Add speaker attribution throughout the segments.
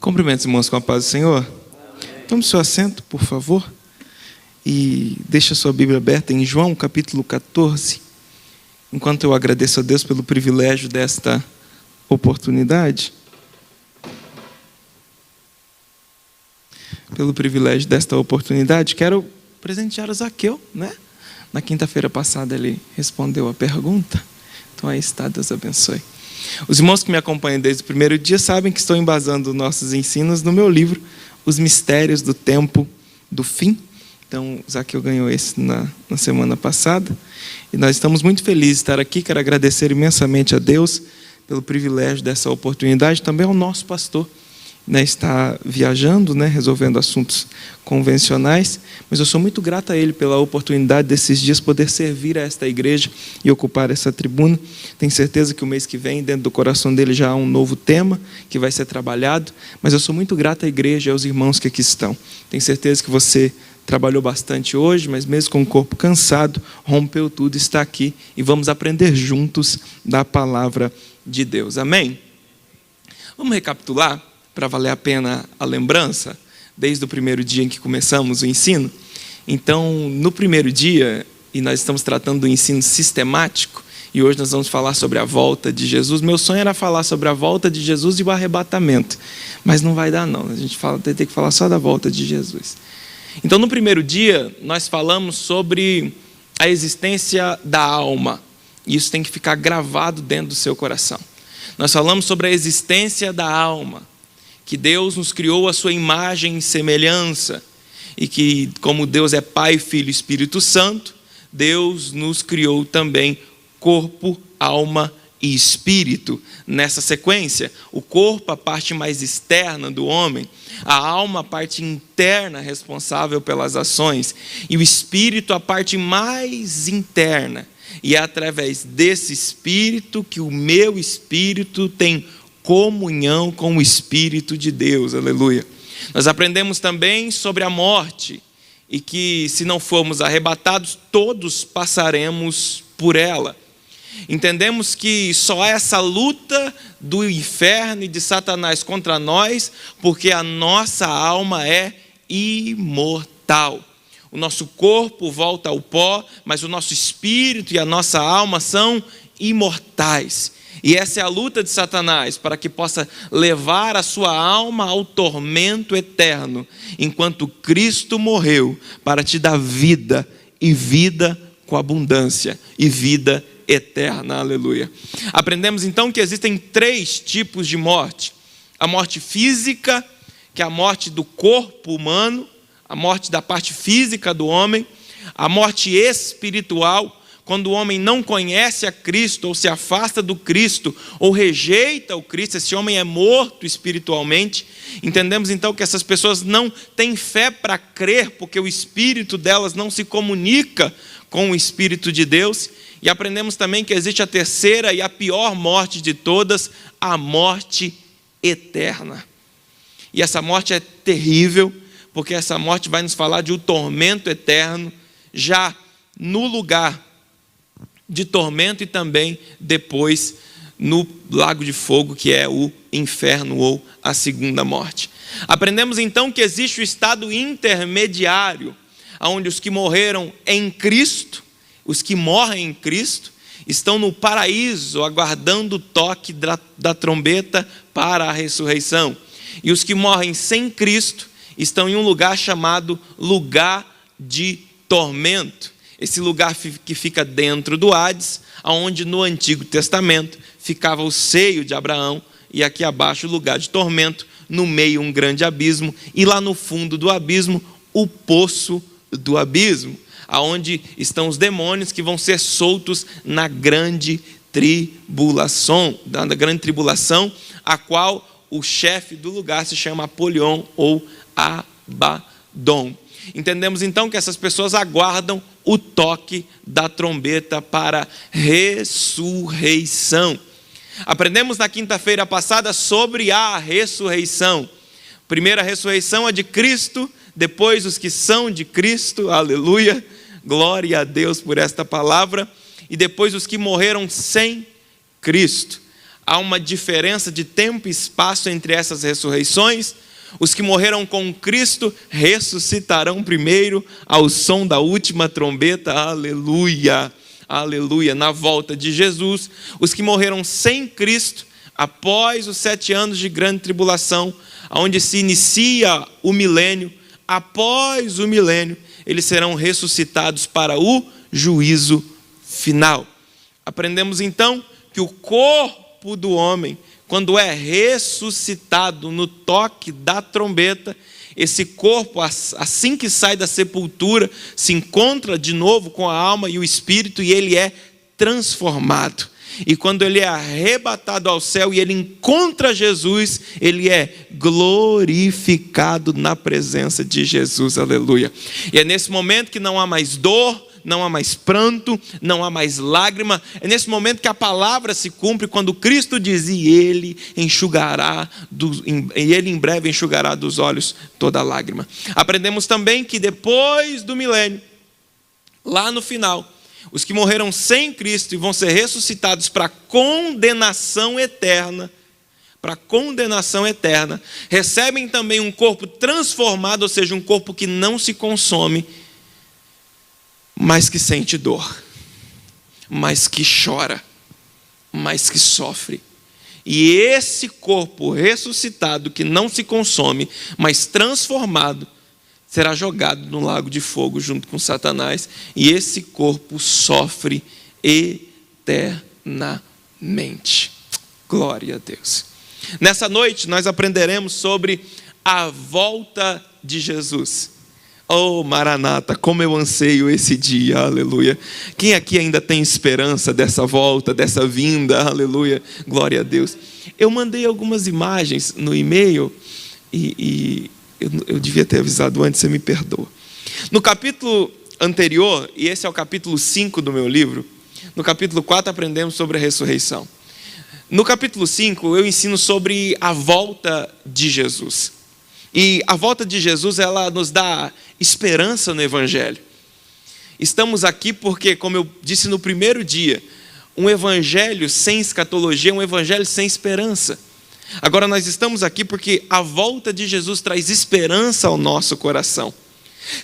Speaker 1: Cumprimento os irmãos com a paz do Senhor. Tome seu assento, por favor. E deixe a sua Bíblia aberta em João, capítulo 14. Enquanto eu agradeço a Deus pelo privilégio desta oportunidade. Quero presentear o Zaqueu, né? Na quinta-feira passada ele respondeu a pergunta. Então aí está, Deus abençoe. Os irmãos que me acompanham desde o primeiro dia sabem que estou embasando nossos ensinos no meu livro, Os Mistérios do Tempo do Fim. Então, o Zaqueu ganhou esse na semana passada. E nós estamos muito felizes de estar aqui. Quero agradecer imensamente a Deus pelo privilégio dessa oportunidade. Também ao nosso pastor, né, está viajando, né, resolvendo assuntos convencionais. Mas eu sou muito grato a ele pela oportunidade desses dias poder servir a esta igreja e ocupar essa tribuna. Tenho certeza que o mês que vem, dentro do coração dele, já há um novo tema que vai ser trabalhado. Mas eu sou muito grato à igreja e aos irmãos que aqui estão. Tenho certeza que você trabalhou bastante hoje, mas mesmo com o corpo cansado, rompeu tudo, está aqui e vamos aprender juntos da palavra de Deus. Amém? Vamos recapitular, para valer a pena a lembrança, desde o primeiro dia em que começamos o ensino. Então, no primeiro dia, e nós estamos tratando do ensino sistemático, e hoje nós vamos falar sobre a volta de Jesus. Meu sonho era falar sobre a volta de Jesus e o arrebatamento, mas não vai dar não, a gente vai ter que falar só da volta de Jesus. Então, no primeiro dia, nós falamos sobre a existência da alma. E isso tem que ficar gravado dentro do seu coração. Nós falamos sobre a existência da alma, que Deus nos criou a sua imagem e semelhança, e que, como Deus é Pai, Filho e Espírito Santo, Deus nos criou também corpo, alma e espírito. Nessa sequência, o corpo, a parte mais externa do homem, a alma, a parte interna responsável pelas ações, e o espírito, a parte mais interna. E é através desse espírito que o meu espírito tem comunhão com o Espírito de Deus. Aleluia. Nós aprendemos também sobre a morte, e que se não formos arrebatados, todos passaremos por ela. Entendemos que só há essa luta do inferno e de Satanás contra nós, porque a nossa alma é imortal. O nosso corpo volta ao pó, mas o nosso espírito e a nossa alma são imortais. E essa é a luta de Satanás, para que possa levar a sua alma ao tormento eterno, enquanto Cristo morreu para te dar vida, e vida com abundância, e vida eterna. Aleluia. Aprendemos então que existem 3 tipos de morte: a morte física, que é a morte do corpo humano, a morte da parte física do homem; a morte espiritual, quando o homem não conhece a Cristo, ou se afasta do Cristo, ou rejeita o Cristo, esse homem é morto espiritualmente. Entendemos então que essas pessoas não têm fé para crer, porque o espírito delas não se comunica com o Espírito de Deus. E aprendemos também que existe a terceira e a pior morte de todas, a morte eterna. E essa morte é terrível, porque essa morte vai nos falar de um tormento eterno, já no lugar de tormento, e também depois no lago de fogo, que é o inferno ou a segunda morte. Aprendemos então que existe o estado intermediário, onde os que morreram em Cristo, os que morrem em Cristo, estão no paraíso, aguardando o toque da trombeta para a ressurreição. E os que morrem sem Cristo estão em um lugar chamado lugar de tormento. Esse lugar que fica dentro do Hades, onde no Antigo Testamento ficava o seio de Abraão, e aqui abaixo o lugar de tormento, no meio um grande abismo, e lá no fundo do abismo, o poço do abismo, aonde estão os demônios que vão ser soltos na grande tribulação, a qual o chefe do lugar se chama Apolion ou Abaddon. Entendemos então que essas pessoas aguardam o toque da trombeta para ressurreição. Aprendemos na quinta-feira passada sobre a ressurreição. Primeira ressurreição é de Cristo, depois os que são de Cristo, aleluia, glória a Deus por esta palavra, e depois os que morreram sem Cristo. há uma diferença de tempo e espaço entre essas ressurreições. Os que morreram com Cristo ressuscitarão primeiro ao som da última trombeta, aleluia, aleluia, na volta de Jesus. Os que morreram sem Cristo, após os 7 anos de grande tribulação, onde se inicia o milênio, após o milênio, eles serão ressuscitados para o juízo final. Aprendemos então que o corpo do homem, quando é ressuscitado no toque da trombeta, esse corpo, assim que sai da sepultura, se encontra de novo com a alma e o espírito, e ele é transformado. E quando ele é arrebatado ao céu e ele encontra Jesus, ele é glorificado na presença de Jesus, aleluia. E é nesse momento que não há mais dor, não há mais pranto, não há mais lágrima. É nesse momento que a palavra se cumpre, quando Cristo diz: e ele em breve enxugará dos olhos toda lágrima. Aprendemos também que depois do milênio, lá no final, os que morreram sem Cristo e vão ser ressuscitados para condenação eterna, recebem também um corpo transformado, ou seja, um corpo que não se consome, mas que sente dor, mas que chora, mas que sofre. E esse corpo ressuscitado, que não se consome, mas transformado, será jogado no lago de fogo junto com Satanás, e esse corpo sofre eternamente. Glória a Deus. Nessa noite nós aprenderemos sobre a volta de Jesus. Oh, Maranata, como eu anseio esse dia, aleluia. Quem aqui ainda tem esperança dessa volta, dessa vinda, aleluia, glória a Deus. Eu mandei algumas imagens no e-mail e eu devia ter avisado antes, você me perdoa. No capítulo anterior, e esse é o capítulo 5 do meu livro, no capítulo 4 aprendemos sobre a ressurreição. No capítulo 5 eu ensino sobre a volta de Jesus. E a volta de Jesus, ela nos dá esperança no Evangelho. Estamos aqui porque, como eu disse no primeiro dia, um Evangelho sem escatologia é um Evangelho sem esperança. Agora nós estamos aqui porque a volta de Jesus traz esperança ao nosso coração.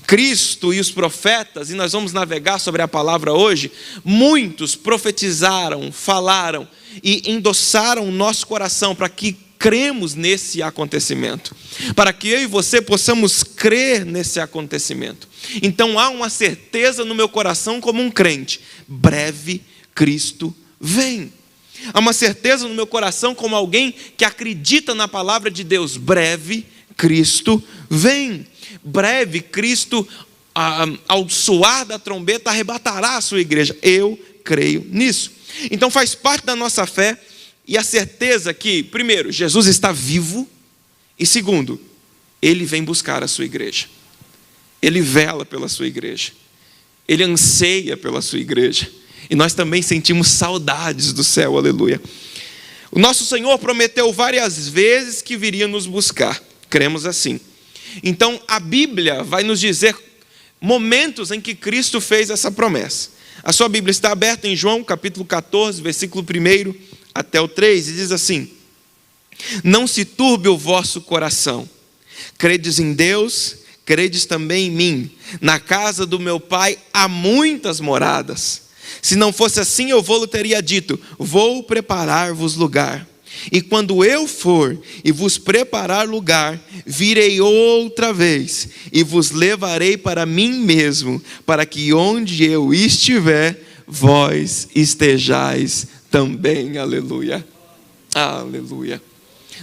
Speaker 1: Cristo e os profetas, e nós vamos navegar sobre a palavra hoje, muitos profetizaram, falaram e endossaram o nosso coração para que cremos nesse acontecimento, para que eu e você possamos crer nesse acontecimento. Então há uma certeza no meu coração como um crente: breve Cristo vem. Há uma certeza no meu coração como alguém que acredita na palavra de Deus: breve Cristo vem. Breve Cristo, ao soar da trombeta, arrebatará a sua igreja. Eu creio nisso. Então faz parte da nossa fé e a certeza que, primeiro, Jesus está vivo, e segundo, Ele vem buscar a sua igreja. Ele vela pela sua igreja. Ele anseia pela sua igreja. E nós também sentimos saudades do céu, aleluia. O nosso Senhor prometeu várias vezes que viria nos buscar. Cremos assim. Então a Bíblia vai nos dizer momentos em que Cristo fez essa promessa. A sua Bíblia está aberta em João capítulo 14, versículo 1 até o 3, e diz assim: não se turbe o vosso coração. Credes em Deus, credes também em mim. Na casa do meu Pai há muitas moradas. Se não fosse assim, eu vou-lhe teria dito: vou preparar-vos lugar. E quando eu for e vos preparar lugar, virei outra vez e vos levarei para mim mesmo, para que onde eu estiver, vós estejais também. Aleluia. Aleluia.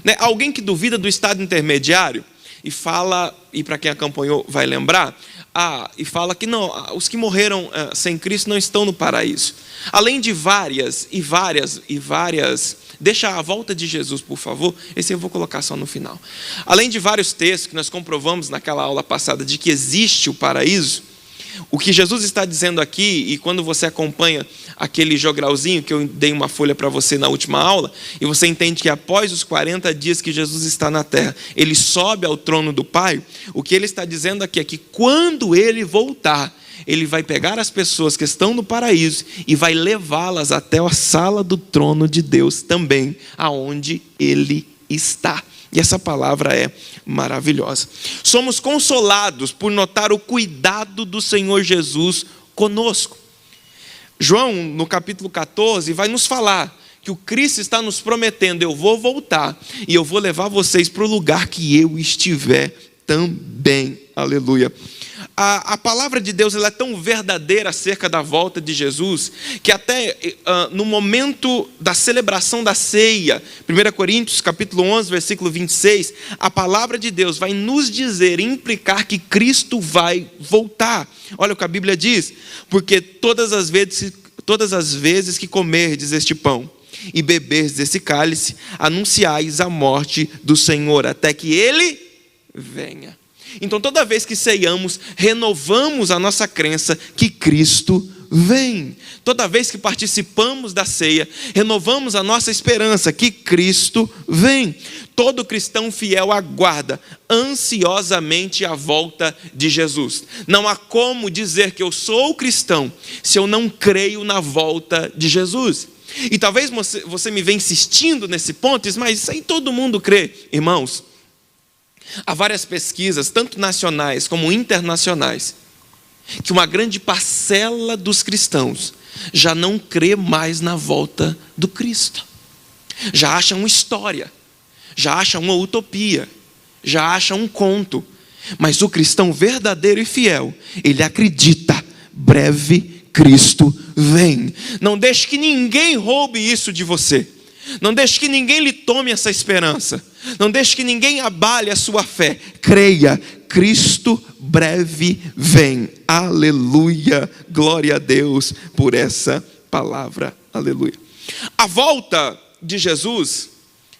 Speaker 1: Né? Alguém que duvida do estado intermediário e fala, e para quem acompanhou vai lembrar, e fala que não, os que morreram sem Cristo não estão no paraíso. Além de várias, deixa a volta de Jesus, por favor, esse eu vou colocar só no final. Além de vários textos que nós comprovamos naquela aula passada de que existe o paraíso, o que Jesus está dizendo aqui, e quando você acompanha aquele jogralzinho que eu dei uma folha para você na última aula, e você entende que após os 40 dias que Jesus está na terra, ele sobe ao trono do Pai, o que ele está dizendo aqui é que quando ele voltar, Ele vai pegar as pessoas que estão no paraíso e vai levá-las até a sala do trono de Deus também, aonde Ele está. E essa palavra é maravilhosa. Somos consolados por notar o cuidado do Senhor Jesus conosco. João, no capítulo 14, vai nos falar que o Cristo está nos prometendo: eu vou voltar e eu vou levar vocês para o lugar que eu estiver também. Aleluia. A palavra de Deus ela é tão verdadeira acerca da volta de Jesus, que até no momento da celebração da ceia, 1 Coríntios capítulo 11, versículo 26, a palavra de Deus vai nos dizer, implicar que Cristo vai voltar. Olha o que a Bíblia diz: porque todas as vezes que comerdes este pão e beberdes esse cálice, anunciais a morte do Senhor, até que Ele venha. Então, toda vez que ceiamos, renovamos a nossa crença que Cristo vem. Toda vez que participamos da ceia, renovamos a nossa esperança que Cristo vem. Todo cristão fiel aguarda ansiosamente a volta de Jesus. Não há como dizer que eu sou cristão se eu não creio na volta de Jesus. E talvez você me venha insistindo nesse ponto, mas isso aí todo mundo crê. Irmãos, há várias pesquisas, tanto nacionais como internacionais, que uma grande parcela dos cristãos já não crê mais na volta do Cristo. Já acha uma história, já acha uma utopia, já acha um conto. Mas o cristão verdadeiro e fiel, ele acredita: breve Cristo vem. Não deixe que ninguém roube isso de você. Não deixe que ninguém lhe tome essa esperança. Não deixe que ninguém abale a sua fé. Creia, Cristo breve vem. Aleluia, glória a Deus por essa palavra. Aleluia. A volta de Jesus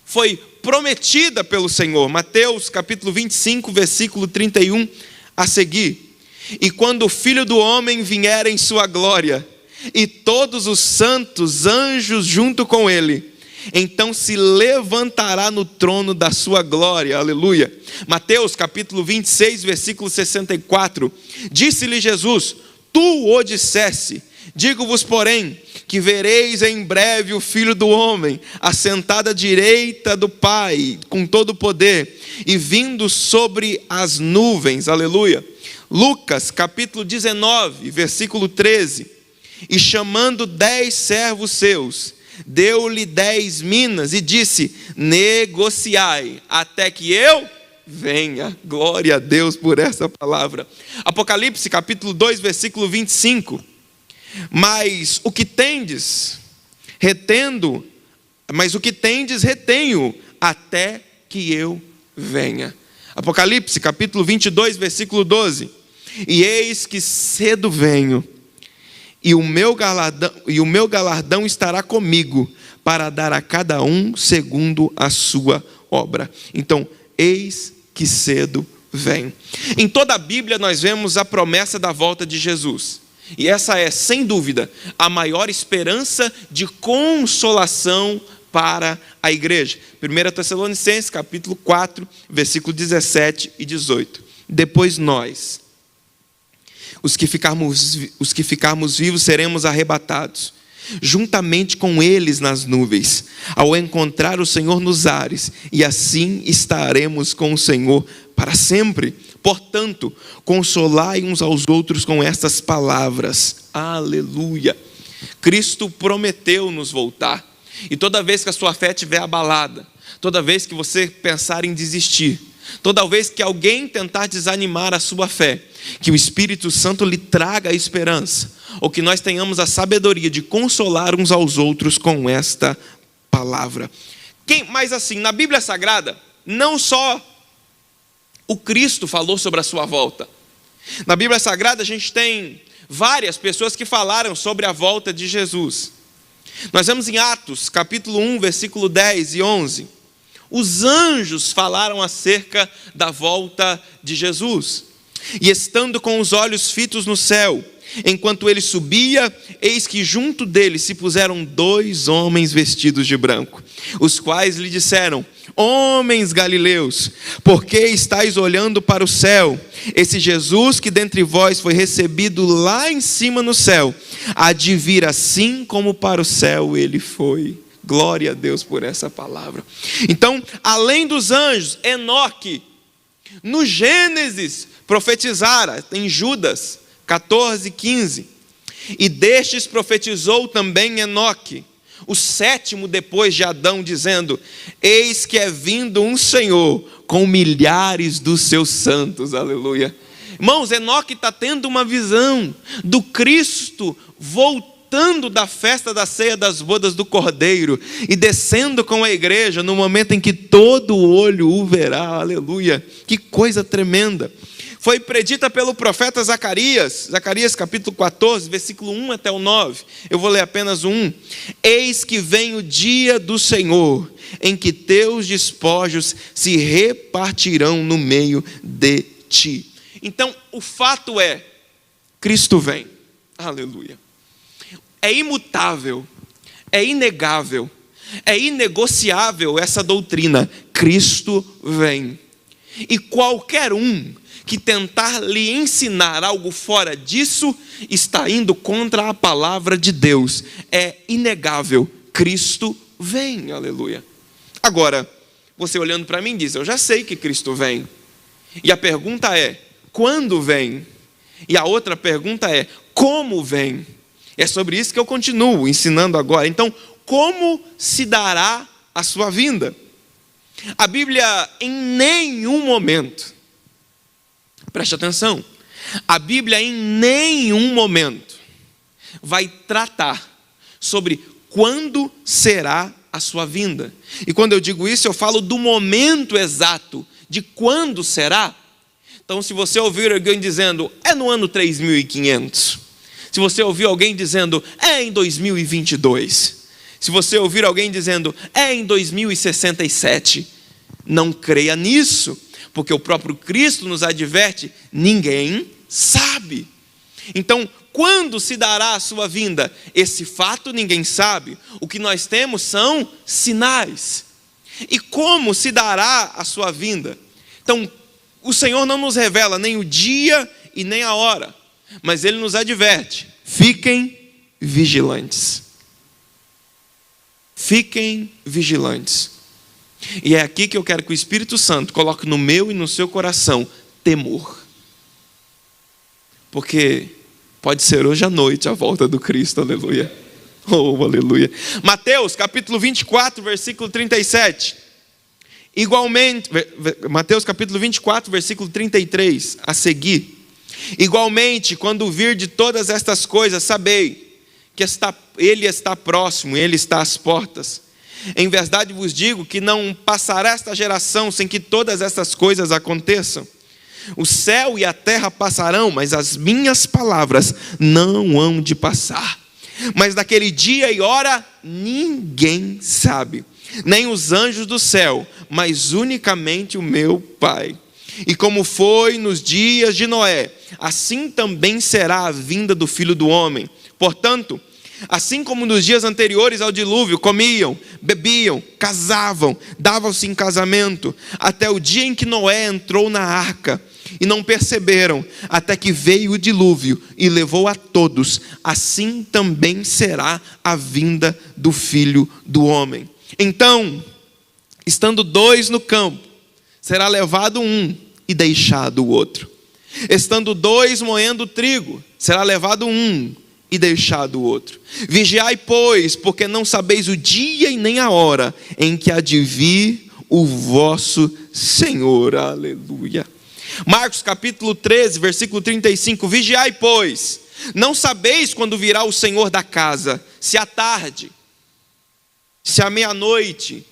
Speaker 1: foi prometida pelo Senhor. Mateus capítulo 25, versículo 31 a seguir. E quando o Filho do Homem vier em sua glória, e todos os santos anjos junto com ele, então se levantará no trono da sua glória. Aleluia. Mateus capítulo 26, versículo 64. Disse-lhe Jesus: tu o disseste. Digo-vos, porém, que vereis em breve o Filho do Homem assentado à direita do Pai, com todo o poder, e vindo sobre as nuvens. Aleluia. Lucas capítulo 19, versículo 13. E chamando 10 servos seus, deu-lhe 10 minas e disse: negociai até que eu venha. Glória a Deus por essa palavra. Apocalipse capítulo 2, versículo 25. Mas o que tendes, retenho até que eu venha. Apocalipse capítulo 22, versículo 12. E eis que cedo venho, e o meu galardão estará comigo, para dar a cada um segundo a sua obra. Então, eis que cedo venho. Em toda a Bíblia nós vemos a promessa da volta de Jesus. E essa é, sem dúvida, a maior esperança de consolação para a igreja. 1 Tessalonicenses capítulo 4, versículo 17 e 18. Depois nós, os que ficarmos vivos, seremos arrebatados, juntamente com eles nas nuvens, ao encontrar o Senhor nos ares, e assim estaremos com o Senhor para sempre. Portanto, consolai uns aos outros com estas palavras. Aleluia. Cristo prometeu nos voltar. E toda vez que a sua fé estiver abalada, toda vez que você pensar em desistir, toda vez que alguém tentar desanimar a sua fé, que o Espírito Santo lhe traga a esperança, ou que nós tenhamos a sabedoria de consolar uns aos outros com esta palavra. Mas assim, na Bíblia Sagrada, não só o Cristo falou sobre a sua volta. Na Bíblia Sagrada a gente tem várias pessoas que falaram sobre a volta de Jesus. Nós vemos em Atos, capítulo 1, versículo 10 e 11. Os anjos falaram acerca da volta de Jesus. E estando com os olhos fitos no céu, Enquanto ele subia, eis que junto dele se puseram 2 homens vestidos de branco, os quais lhe disseram: homens galileus, por que estáis olhando para o céu? Esse Jesus que dentre vós foi recebido lá em cima no céu, há de vir assim como para o céu ele foi. Glória a Deus por essa palavra. Então, além dos anjos, Enoque, no Gênesis, profetizara em Judas 14:15. E destes profetizou também Enoque, o 7º depois de Adão, dizendo: eis que é vindo um Senhor com milhares dos seus santos. Aleluia. Irmãos, Enoque está tendo uma visão do Cristo voltando da festa da ceia das bodas do Cordeiro e descendo com a igreja no momento em que todo olho o verá. Aleluia. Que coisa tremenda. Foi predita pelo profeta Zacarias, Zacarias capítulo 14, versículo 1 até o 9. Eu vou ler apenas o 1. Eis que vem o dia do Senhor, em que teus despojos se repartirão no meio de ti. Então, o fato é, Cristo vem. Aleluia. É imutável, é inegável, é inegociável essa doutrina. Cristo vem. E qualquer um que tentar lhe ensinar algo fora disso, está indo contra a palavra de Deus. É inegável, Cristo vem, aleluia. Agora, você olhando para mim diz: eu já sei que Cristo vem. E a pergunta é: quando vem? E a outra pergunta é: como vem? É sobre isso que eu continuo ensinando agora. Então, como se dará a sua vinda? A Bíblia em nenhum momento, preste atenção, a Bíblia em nenhum momento vai tratar sobre quando será a sua vinda. E quando eu digo isso, eu falo do momento exato de quando será. Então, se você ouvir alguém dizendo: é no ano 3500. Se você ouvir alguém dizendo: é em 2022. Se você ouvir alguém dizendo: é em 2067. Não creia nisso, porque o próprio Cristo nos adverte: ninguém sabe. Então, quando se dará a sua vinda? Esse fato ninguém sabe. O que nós temos são sinais. E como se dará a sua vinda? Então, o Senhor não nos revela nem o dia e nem a hora, mas Ele nos adverte: fiquem vigilantes. Fiquem vigilantes. E é aqui que eu quero que o Espírito Santo coloque no meu e no seu coração temor. Porque pode ser hoje à noite a volta do Cristo, aleluia. Oh, aleluia. Mateus capítulo 24, versículo 37. Igualmente, Mateus capítulo 24, versículo 33, a seguir. Igualmente, quando vir de todas estas coisas, sabei que Ele está próximo, Ele está às portas. Em verdade vos digo que não passará esta geração sem que todas essas coisas aconteçam. O céu e a terra passarão, mas as minhas palavras não hão de passar. Mas daquele dia e hora ninguém sabe, nem os anjos do céu, mas unicamente o meu Pai. E como foi nos dias de Noé, assim também será a vinda do Filho do Homem. Portanto, assim como nos dias anteriores ao dilúvio, comiam, bebiam, casavam, davam-se em casamento, até o dia em que Noé entrou na arca, e não perceberam, até que veio o dilúvio e levou a todos, assim também será a vinda do Filho do Homem. Então, estando 2 no campo, será levado um e deixado o outro. Estando 2 moendo trigo, será levado um e deixado o outro. Vigiai, pois, porque não sabeis o dia e nem a hora em que há de vir o vosso Senhor. Aleluia. Marcos capítulo 13, versículo 35. Vigiai, pois, não sabeis quando virá o Senhor da casa, se à tarde, se à meia-noite,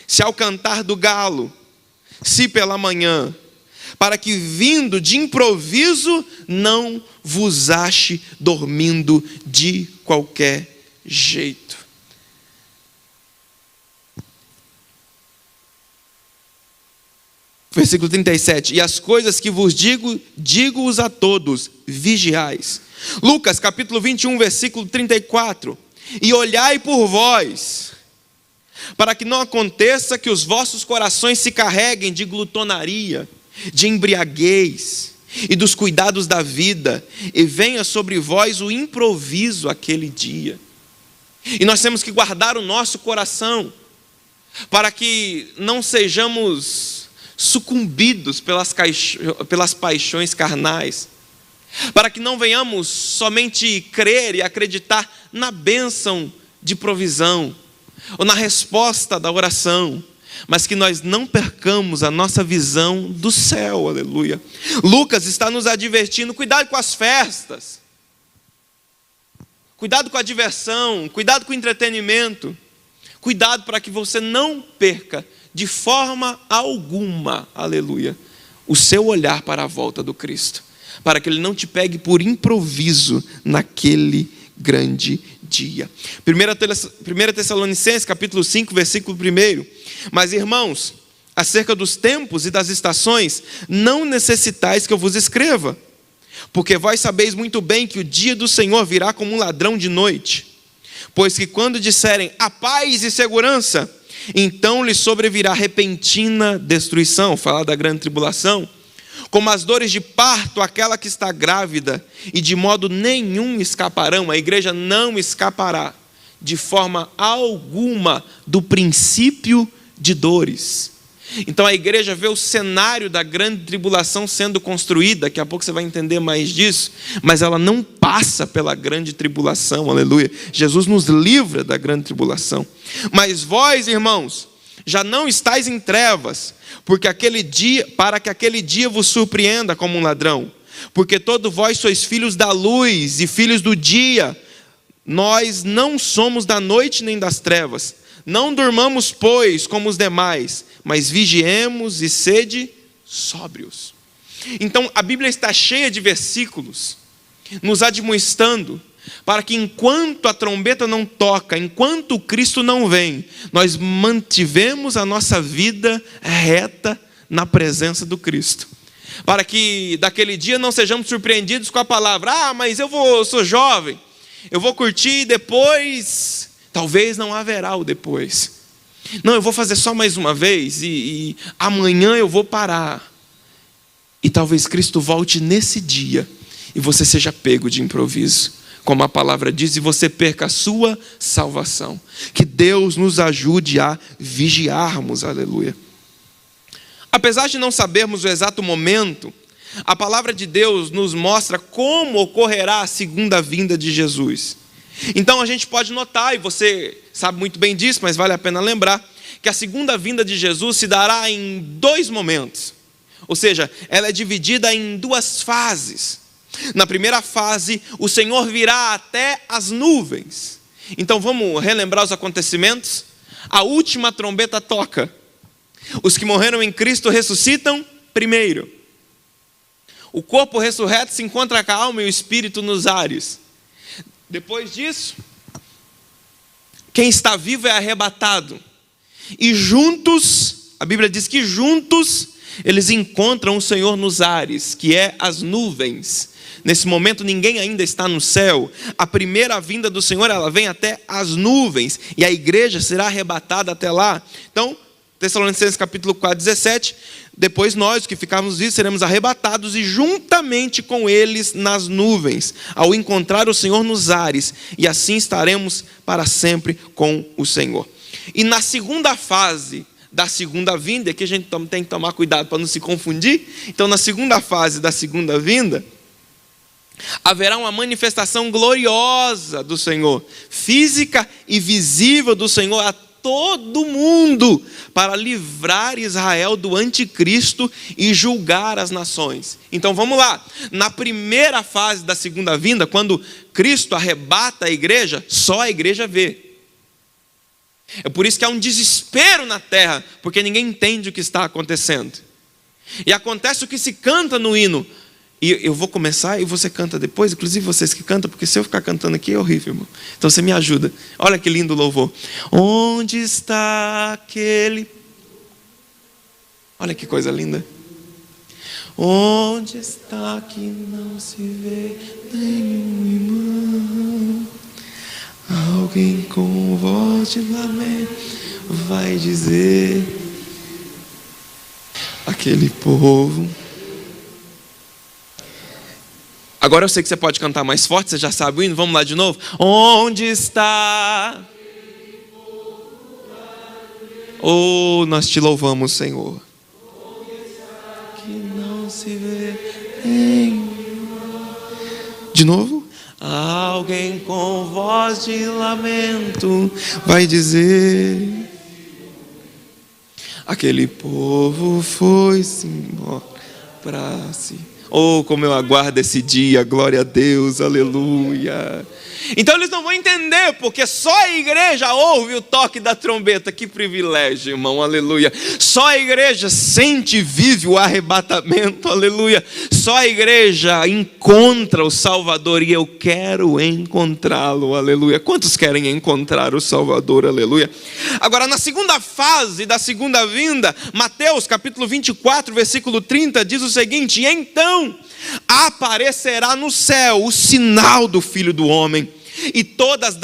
Speaker 1: se ao cantar do galo, se pela manhã, para que vindo de improviso não vos ache dormindo de qualquer jeito. Versículo 37. E as coisas que vos digo, digo-os a todos, vigiais. Lucas capítulo 21, versículo 34. E olhai por vós, para que não aconteça que os vossos corações se carreguem de glutonaria, de embriaguez e dos cuidados da vida, e venha sobre vós o improviso aquele dia. E nós temos que guardar o nosso coração, para que não sejamos sucumbidos pelas paixões carnais, para que não venhamos somente crer e acreditar na bênção de provisão, ou na resposta da oração, mas que nós não percamos a nossa visão do céu, aleluia. Lucas está nos advertindo: cuidado com as festas, cuidado com a diversão, cuidado com o entretenimento, cuidado para que você não perca de forma alguma, aleluia, o seu olhar para a volta do Cristo, para que Ele não te pegue por improviso naquele grande dia. 1 Tessalonicenses capítulo 5, versículo 1. Mas irmãos, acerca dos tempos e das estações, não necessitais que eu vos escreva, porque vós sabeis muito bem que o dia do Senhor virá como um ladrão de noite. Pois que quando disserem a paz e segurança, então lhe sobrevirá repentina destruição, falar da grande tribulação, como as dores de parto àquela que está grávida, e de modo nenhum escaparão. A igreja não escapará de forma alguma do princípio de dores. Então a igreja vê o cenário da grande tribulação sendo construída, daqui a pouco você vai entender mais disso, mas ela não passa pela grande tribulação, aleluia. Jesus nos livra da grande tribulação. Mas vós, irmãos, já não estáis em trevas, para que aquele dia vos surpreenda como um ladrão. Porque todos vós sois filhos da luz e filhos do dia. Nós não somos da noite nem das trevas. Não durmamos, pois, como os demais, mas vigiemos e sede sóbrios. Então a Bíblia está cheia de versículos nos admoestando para que enquanto a trombeta não toca, enquanto o Cristo não vem, nós mantivemos a nossa vida reta na presença do Cristo, para que daquele dia não sejamos surpreendidos com a palavra: mas eu sou jovem, eu vou curtir e depois, talvez não haverá o depois. Não, eu vou fazer só mais uma vez e amanhã eu vou parar. E talvez Cristo volte nesse dia e você seja pego de improviso, como a palavra diz, e você perca a sua salvação. Que Deus nos ajude a vigiarmos, aleluia. Apesar de não sabermos o exato momento, a palavra de Deus nos mostra como ocorrerá a segunda vinda de Jesus. Então a gente pode notar, e você sabe muito bem disso, mas vale a pena lembrar, que a segunda vinda de Jesus se dará em 2 momentos. Ou seja, ela é dividida em 2 fases. Na primeira fase, o Senhor virá até as nuvens. Então vamos relembrar os acontecimentos. A última trombeta toca. Os que morreram em Cristo ressuscitam primeiro. O corpo ressurreto se encontra com a alma e o espírito nos ares. Depois disso, quem está vivo é arrebatado. E juntos, a Bíblia diz que juntos eles encontram o Senhor nos ares, que é as nuvens. Nesse momento ninguém ainda está no céu. A primeira vinda do Senhor, ela vem até as nuvens, e a igreja será arrebatada até lá. Então, Tessalonicenses capítulo 4, 17, depois nós, que ficarmos vivos, seremos arrebatados e juntamente com eles nas nuvens, ao encontrar o Senhor nos ares, e assim estaremos para sempre com o Senhor. E na segunda fase da segunda vinda, aqui a gente tem que tomar cuidado para não se confundir. Então na segunda fase da segunda vinda, haverá uma manifestação gloriosa do Senhor, física e visível do Senhor a todo mundo, para livrar Israel do anticristo e julgar as nações. Então vamos lá, na primeira fase da segunda vinda, quando Cristo arrebata a igreja, só a igreja vê. É por isso que há um desespero na terra, porque ninguém entende o que está acontecendo. E acontece o que se canta no hino. E eu vou começar e você canta depois, inclusive vocês que cantam, porque se eu ficar cantando aqui é horrível, irmão. Então você me ajuda. Olha que lindo louvor. Onde está aquele... Olha que coisa linda. Onde está que não se vê nenhum irmão? Alguém com voz de lamento vai dizer: aquele povo. Agora eu sei que você pode cantar mais forte, você já sabe o hino, vamos lá de novo. Onde está? Oh, nós te louvamos, Senhor. Que não se vê nenhum. De novo. Alguém com voz de lamento vai dizer: aquele povo foi-se embora para si. Oh, como eu aguardo esse dia, glória a Deus, aleluia. Então eles não vão entender, porque só a igreja ouve o toque da trombeta. Que privilégio, irmão, aleluia. Só a igreja sente e vive o arrebatamento, aleluia. Só a igreja encontra o Salvador, e eu quero encontrá-lo, aleluia. Quantos querem encontrar o Salvador, aleluia? Agora, na segunda fase da segunda vinda, Mateus capítulo 24, versículo 30, diz o seguinte: e então aparecerá no céu o sinal do Filho do Homem, e todas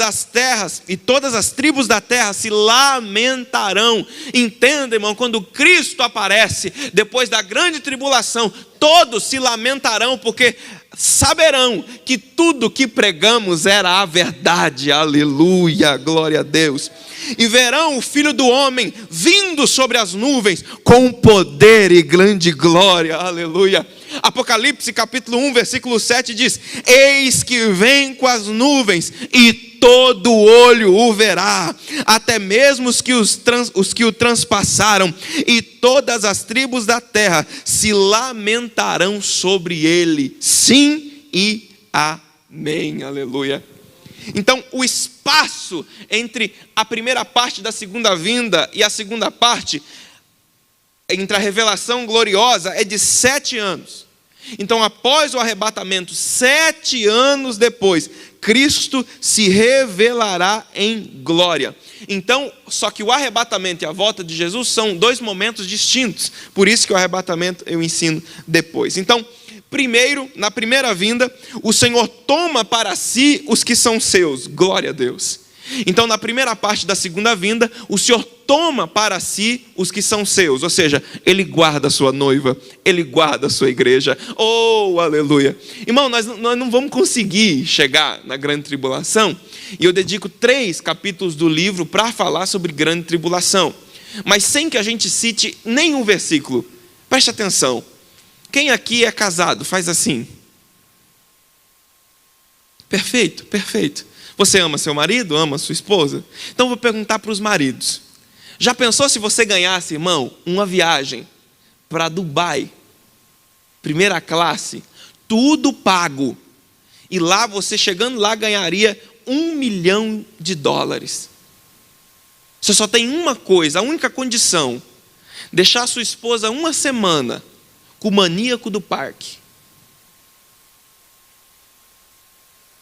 Speaker 1: as tribos da terra se lamentarão. Entenda, irmão, quando Cristo aparece, depois da grande tribulação, todos se lamentarão, porque saberão que tudo que pregamos era a verdade, aleluia, glória a Deus. E verão o Filho do Homem vindo sobre as nuvens com poder e grande glória, aleluia. Apocalipse capítulo 1, versículo 7 diz: eis que vem com as nuvens, e todo olho o verá, até mesmo os que o transpassaram, e todas as tribos da terra se lamentarão sobre ele. Sim e amém, aleluia. Então, o espaço entre a primeira parte da segunda vinda e a segunda parte, entre a revelação gloriosa, é de 7 anos. Então, após o arrebatamento, 7 anos depois, Cristo se revelará em glória. Então, só que o arrebatamento e a volta de Jesus são 2 momentos distintos. Por isso que o arrebatamento eu ensino depois. Então, primeiro, na primeira vinda, o Senhor toma para si os que são seus. Glória a Deus. Então, na primeira parte da segunda vinda, o Senhor toma para si os que são seus. Ou seja, Ele guarda a sua noiva, Ele guarda a sua igreja. Oh, aleluia. Irmão, nós não vamos conseguir chegar na grande tribulação. E eu dedico 3 capítulos do livro para falar sobre grande tribulação. Mas sem que a gente cite nenhum versículo. Preste atenção. Quem aqui é casado? Faz assim. Perfeito, perfeito. Você ama seu marido? Ama sua esposa? Então eu vou perguntar para os maridos. Já pensou se você ganhasse, irmão, uma viagem para Dubai, primeira classe, tudo pago, e lá você chegando lá ganharia $1 milhão? Você só tem uma coisa, a única condição: deixar sua esposa uma semana com o maníaco do parque,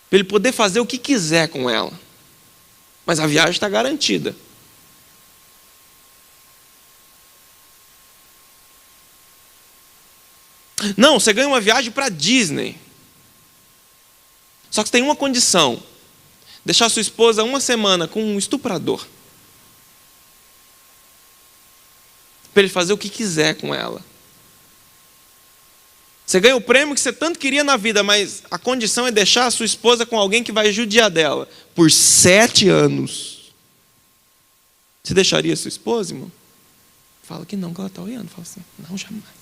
Speaker 1: para ele poder fazer o que quiser com ela. Mas a viagem está garantida. Não, você ganha uma viagem para Disney. Só que tem uma condição: deixar sua esposa uma semana com um estuprador, para ele fazer o que quiser com ela. Você ganha o prêmio que você tanto queria na vida, mas a condição é deixar a sua esposa com alguém que vai judiar dela por 7 anos. Você deixaria a sua esposa, irmão? Fala que não, que ela está olhando. Fala assim: não, jamais.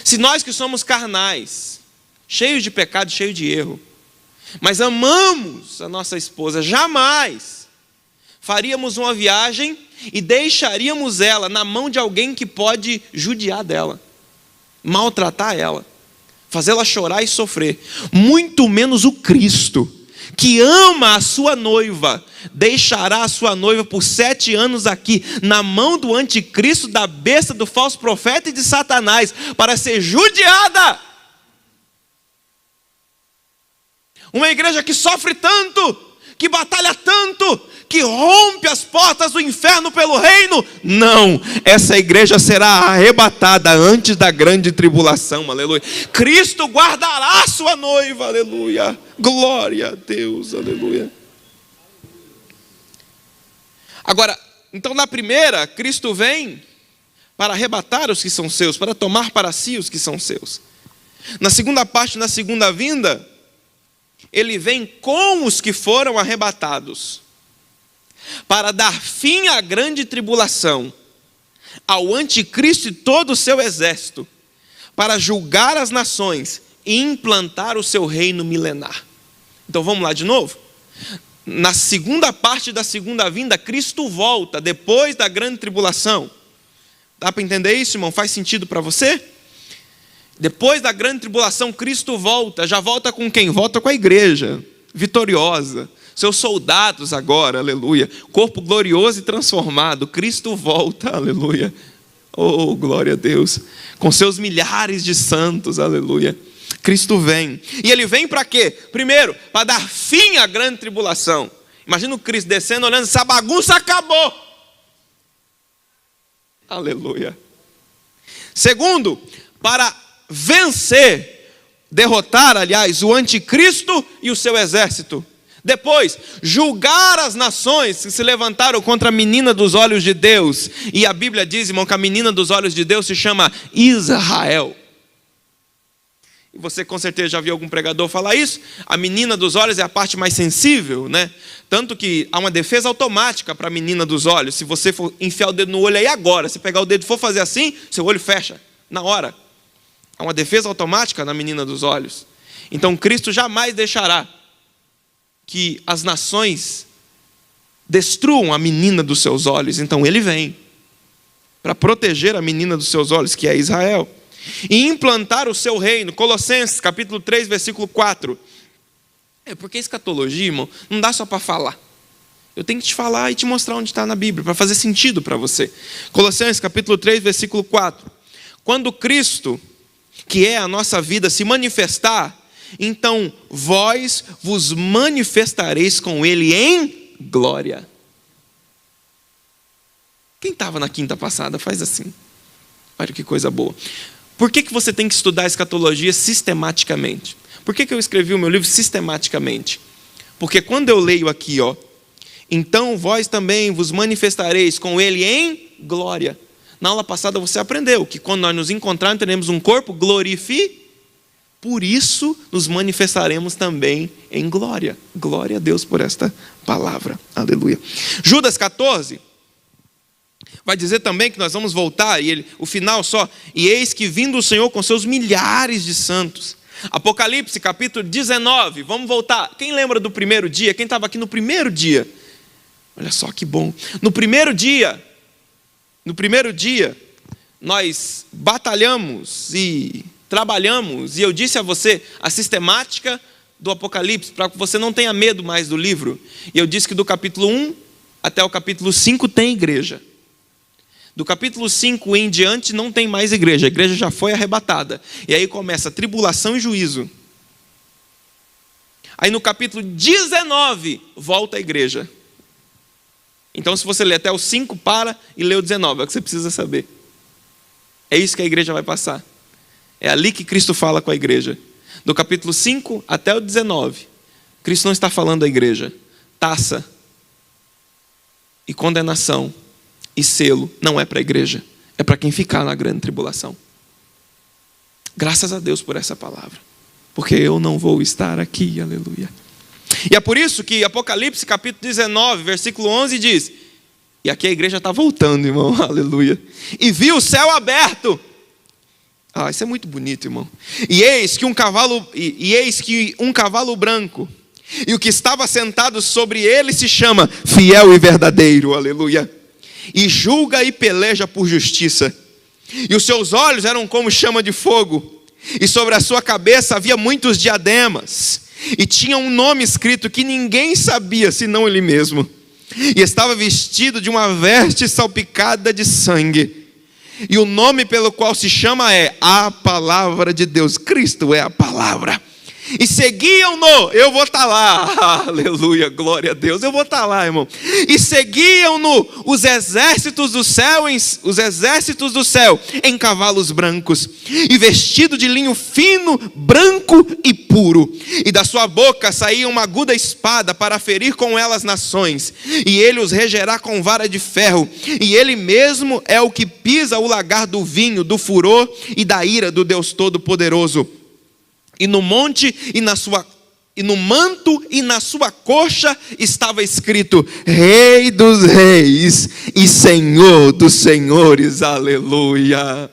Speaker 1: Se nós que somos carnais, cheios de pecado, cheios de erro, mas amamos a nossa esposa, jamais faríamos uma viagem e deixaríamos ela na mão de alguém que pode judiar dela, maltratar ela, fazê-la chorar e sofrer. Muito menos o Cristo, que ama a sua noiva, deixará a sua noiva por 7 anos aqui, na mão do anticristo, da besta, do falso profeta e de Satanás, para ser judiada. Uma igreja que sofre tanto, que batalha tanto, que rompe as portas do inferno pelo reino. Não, essa igreja será arrebatada antes da grande tribulação, aleluia. Cristo guardará a sua noiva, aleluia. Glória a Deus, aleluia. Agora, então na primeira, Cristo vem para arrebatar os que são seus, para tomar para si os que são seus. Na segunda parte, na segunda vinda, ele vem com os que foram arrebatados, para dar fim à grande tribulação, ao anticristo e todo o seu exército, para julgar as nações e implantar o seu reino milenar. Então vamos lá de novo? Na segunda parte da segunda vinda, Cristo volta, depois da grande tribulação. Dá para entender isso, irmão? Faz sentido para você? Depois da grande tribulação, Cristo volta. Já volta com quem? Volta com a igreja, vitoriosa. Seus soldados agora, aleluia. Corpo glorioso e transformado. Cristo volta, aleluia. Oh, glória a Deus. Com seus milhares de santos, aleluia. Cristo vem. E ele vem para quê? Primeiro, para dar fim à grande tribulação. Imagina o Cristo descendo, olhando, essa bagunça acabou. Aleluia. Segundo, para vencer, derrotar, aliás, o anticristo e o seu exército. Depois, julgar as nações que se levantaram contra a menina dos olhos de Deus. E a Bíblia diz, irmão, que a menina dos olhos de Deus se chama Israel. E você com certeza já viu algum pregador falar isso. A menina dos olhos é a parte mais sensível, né? Tanto que há uma defesa automática para a menina dos olhos. Se você for enfiar o dedo no olho aí agora, se pegar o dedo e for fazer assim, seu olho fecha, na hora. Há uma defesa automática na menina dos olhos. Então Cristo jamais deixará que as nações destruam a menina dos seus olhos. Então ele vem para proteger a menina dos seus olhos, que é Israel, e implantar o seu reino. Colossenses capítulo 3, versículo 4. Porque escatologia, irmão, não dá só para falar. Eu tenho que te falar e te mostrar onde está na Bíblia, para fazer sentido para você. Colossenses capítulo 3, versículo 4. Quando Cristo, que é a nossa vida, se manifestar, então vós vos manifestareis com Ele em glória. Quem estava na quinta passada, faz assim. Olha que coisa boa. Por que você tem que estudar a escatologia sistematicamente? Por que eu escrevi o meu livro sistematicamente? Porque quando eu leio aqui, então vós também vos manifestareis com Ele em glória. Na aula passada você aprendeu que quando nós nos encontrarmos, teremos um corpo glorificado. Por isso nos manifestaremos também em glória. Glória a Deus por esta palavra. Aleluia. Judas 14 vai dizer também que nós vamos voltar, e o final só. E eis que vindo o Senhor com seus milhares de santos. Apocalipse capítulo 19. Vamos voltar. Quem lembra do primeiro dia? Quem estava aqui no primeiro dia? Olha só que bom. No primeiro dia, nós batalhamos e trabalhamos, e eu disse a você a sistemática do Apocalipse, para que você não tenha medo mais do livro. E eu disse que do capítulo 1 até o capítulo 5 tem igreja. Do capítulo 5 em diante não tem mais igreja, a igreja já foi arrebatada. E aí começa tribulação e juízo. Aí no capítulo 19 volta a igreja. Então se você ler até o 5, para e lê o 19, é o que você precisa saber. É isso que a igreja vai passar. É ali que Cristo fala com a igreja. Do capítulo 5 até o 19, Cristo não está falando à igreja. Taça e condenação e selo não é para a igreja, é para quem ficar na grande tribulação. Graças a Deus por essa palavra, porque eu não vou estar aqui, aleluia. E é por isso que Apocalipse capítulo 19, versículo 11 diz, e aqui a igreja está voltando, irmão, aleluia. E viu o céu aberto. Isso é muito bonito, irmão. E eis que um cavalo branco, e o que estava sentado sobre ele se chama Fiel e Verdadeiro, aleluia. E julga e peleja por justiça. E os seus olhos eram como chama de fogo, e sobre a sua cabeça havia muitos diademas, e tinha um nome escrito que ninguém sabia, senão ele mesmo. E estava vestido de uma veste salpicada de sangue. E o nome pelo qual se chama é a Palavra de Deus. Cristo é a palavra. E seguiam-no, eu vou estar lá, aleluia, glória a Deus, eu vou estar lá, irmão. E seguiam-no os exércitos do céu em cavalos brancos, e vestido de linho fino, branco e puro. E da sua boca saía uma aguda espada para ferir com ela as nações, e ele os regerá com vara de ferro, e ele mesmo é o que pisa o lagar do vinho, do furor e da ira do Deus Todo-Poderoso. E no monte e no manto e na sua coxa estava escrito: Rei dos reis e Senhor dos senhores, aleluia.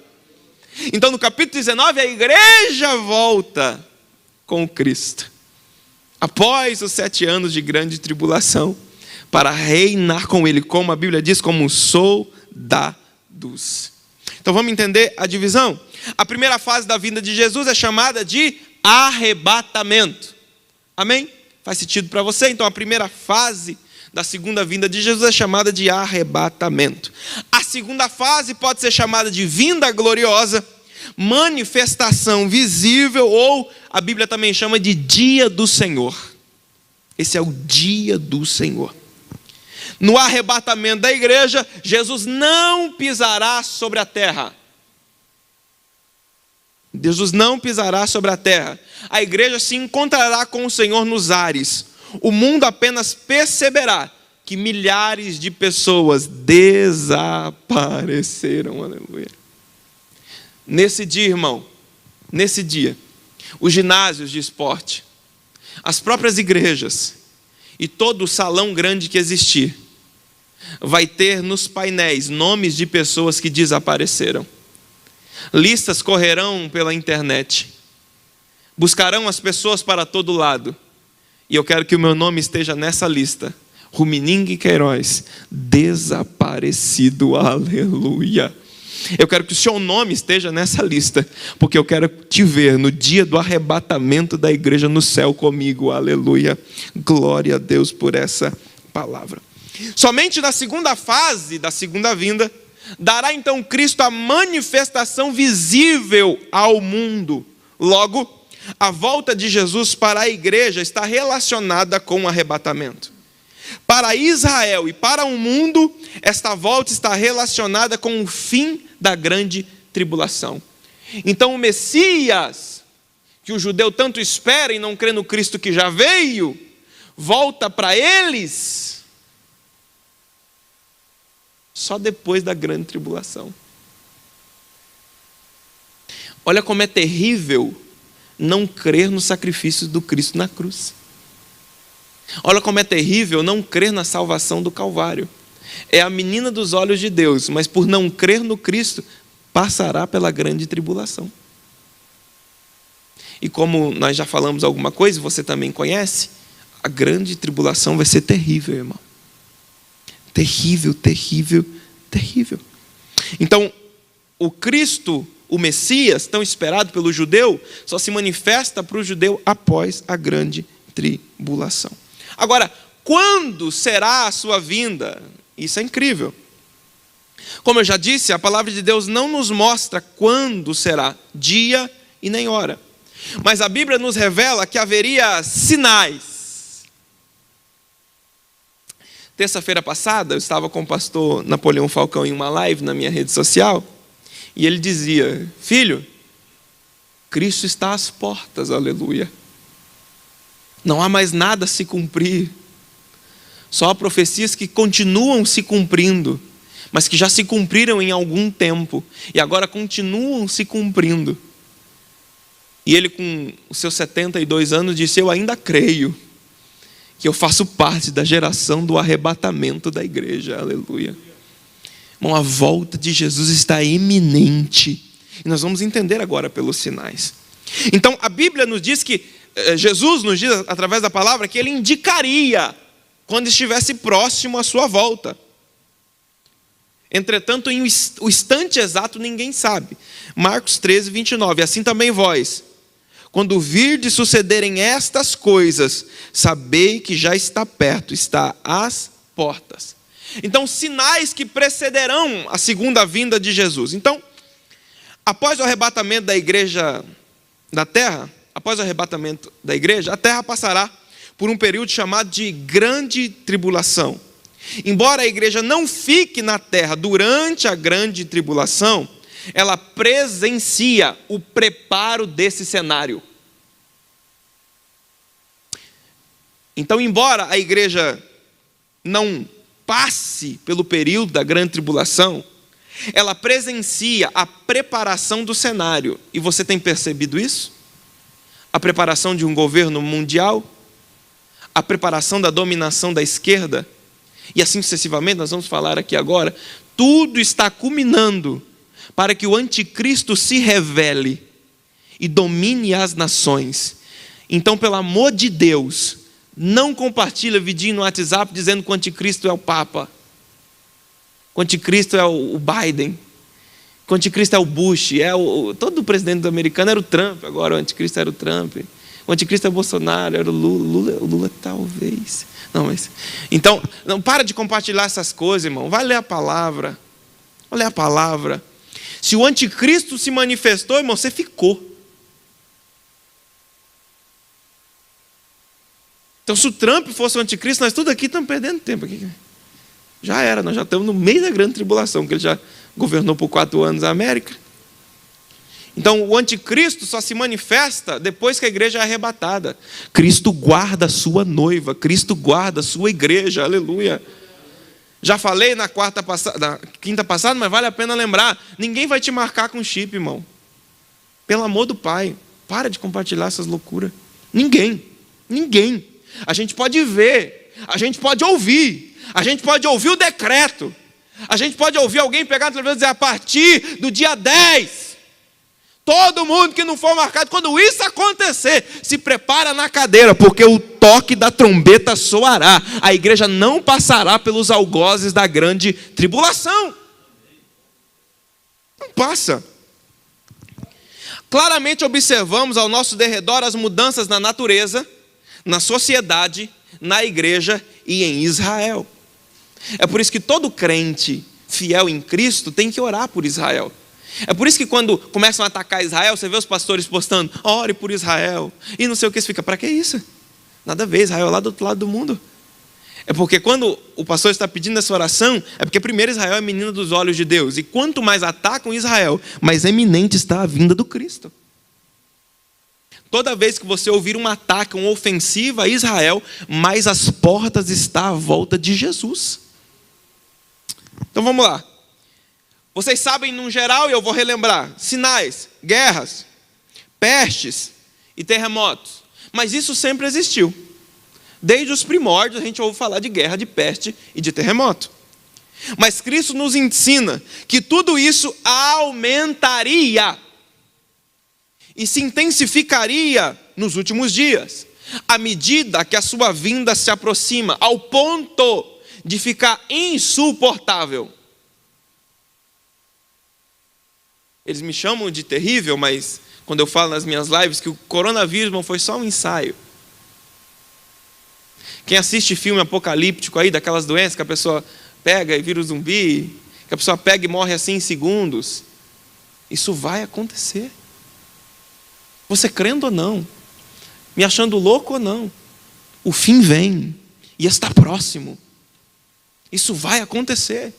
Speaker 1: Então no capítulo 19 a igreja volta com Cristo, após os 7 anos de grande tribulação, para reinar com ele, como a Bíblia diz, como soldados. Então vamos entender a divisão. A primeira fase da vinda de Jesus é chamada de arrebatamento. Amém? Faz sentido para você? Então a primeira fase da segunda vinda de Jesus é chamada de arrebatamento. A segunda fase pode ser chamada de vinda gloriosa, manifestação visível, ou a Bíblia também chama de dia do Senhor. Esse é o dia do Senhor. No arrebatamento da igreja, Jesus não pisará sobre a terra. Jesus não pisará sobre a terra. A igreja se encontrará com o Senhor nos ares. O mundo apenas perceberá que milhares de pessoas desapareceram. Aleluia. Nesse dia, irmão, nesse dia, os ginásios de esporte, as próprias igrejas e todo o salão grande que existir, vai ter nos painéis nomes de pessoas que desapareceram. Listas correrão pela internet, buscarão as pessoas para todo lado, e eu quero que o meu nome esteja nessa lista: Ruminingue Queiroz, desaparecido, aleluia. Eu quero que o seu nome esteja nessa lista, porque eu quero te ver no dia do arrebatamento da igreja no céu comigo, aleluia. Glória a Deus por essa palavra. Somente na segunda fase da segunda vinda dará então Cristo a manifestação visível ao mundo. Logo, a volta de Jesus para a igreja está relacionada com o arrebatamento. Para Israel e para o mundo, esta volta está relacionada com o fim da grande tribulação. Então o Messias, que o judeu tanto espera e não crê no Cristo que já veio, volta para eles só depois da grande tribulação. Olha como é terrível não crer no sacrifício do Cristo na cruz. Olha como é terrível não crer na salvação do Calvário. É a menina dos olhos de Deus, mas por não crer no Cristo, passará pela grande tribulação. E como nós já falamos alguma coisa, você também conhece, a grande tribulação vai ser terrível, irmão. Terrível, terrível, terrível. Então, o Cristo, o Messias, tão esperado pelo judeu, só se manifesta para o judeu após a grande tribulação. Agora, quando será a sua vinda? Isso é incrível. Como eu já disse, a palavra de Deus não nos mostra quando será, dia e nem hora. Mas a Bíblia nos revela que haveria sinais. Terça-feira passada, eu estava com o pastor Napoleão Falcão em uma live na minha rede social, e ele dizia: filho, Cristo está às portas, aleluia. Não há mais nada a se cumprir. Só há profecias que continuam se cumprindo, mas que já se cumpriram em algum tempo, e agora continuam se cumprindo. E ele, com os seus 72 anos, disse: eu ainda creio que eu faço parte da geração do arrebatamento da igreja, aleluia. Irmão, a volta de Jesus está iminente, e nós vamos entender agora pelos sinais. Então a Bíblia nos diz que, Jesus nos diz através da palavra, que ele indicaria quando estivesse próximo à sua volta. Entretanto, em o instante exato ninguém sabe. Marcos 13, 29, assim também vós, quando virdes sucederem estas coisas, sabei que já está perto, está às portas. Então, sinais que precederão a segunda vinda de Jesus. Então, após o arrebatamento da igreja da terra, após o arrebatamento da igreja, a terra passará por um período chamado de grande tribulação. Embora a igreja não fique na terra durante a grande tribulação, ela presencia o preparo desse cenário. Então, embora a igreja não passe pelo período da grande tribulação, ela presencia a preparação do cenário. E você tem percebido isso? A preparação de um governo mundial, a preparação da dominação da esquerda, e assim sucessivamente, nós vamos falar aqui agora, tudo está culminando para que o anticristo se revele e domine as nações. Então, pelo amor de Deus, não compartilha vidinho no WhatsApp dizendo que o anticristo é o Papa, o anticristo é o Biden, o anticristo é o Bush, todo o presidente americano era o Trump, agora o anticristo era o Trump, o anticristo é o Bolsonaro, era o Lula talvez. Não, mas então, não para de compartilhar essas coisas, irmão. Vai ler a palavra. Vai ler a palavra. Se o anticristo se manifestou, irmão, você ficou. Então, se o Trump fosse o anticristo, nós tudo aqui estamos perdendo tempo aqui. Já era, nós já estamos no meio da grande tribulação, porque ele já governou por 4 anos a América. Então, o anticristo só se manifesta depois que a igreja é arrebatada. Cristo guarda a sua noiva, Cristo guarda a sua igreja, aleluia. Já falei na quinta passada, mas vale a pena lembrar. Ninguém vai te marcar com chip, irmão. Pelo amor do Pai, para de compartilhar essas loucuras. Ninguém. A gente pode ver, a gente pode ouvir o decreto. A gente pode ouvir alguém pegar na televisão e dizer, a partir do dia 10... todo mundo que não for marcado, quando isso acontecer, se prepara na cadeira, porque o toque da trombeta soará. A igreja não passará pelos algozes da grande tribulação. Não passa. Claramente observamos ao nosso derredor as mudanças na natureza, na sociedade, na igreja e em Israel. É por isso que todo crente fiel em Cristo tem que orar por Israel. É por isso que quando começam a atacar Israel, você vê os pastores postando, ore por Israel, e não sei o que, você fica, para que isso? Nada a ver, Israel é lá do outro lado do mundo. É porque quando o pastor está pedindo essa oração, é porque primeiro Israel é menina dos olhos de Deus, e quanto mais atacam Israel, mais eminente está a vinda do Cristo. Toda vez que você ouvir um ataque, uma ofensiva a Israel, mais as portas estão à volta de Jesus. Então vamos lá. Vocês sabem, no geral, e eu vou relembrar, sinais, guerras, pestes e terremotos. Mas isso sempre existiu. Desde os primórdios a gente ouve falar de guerra, de peste e de terremoto. Mas Cristo nos ensina que tudo isso aumentaria e se intensificaria nos últimos dias, à medida que a sua vinda se aproxima, ao ponto de ficar insuportável. Eles me chamam de terrível, mas quando eu falo nas minhas lives que o coronavírus não foi só um ensaio. Quem assiste filme apocalíptico aí, daquelas doenças que a pessoa pega e vira um zumbi, que a pessoa pega e morre assim em segundos, isso vai acontecer. Você crendo ou não, me achando louco ou não, o fim vem e está próximo. Isso vai acontecer.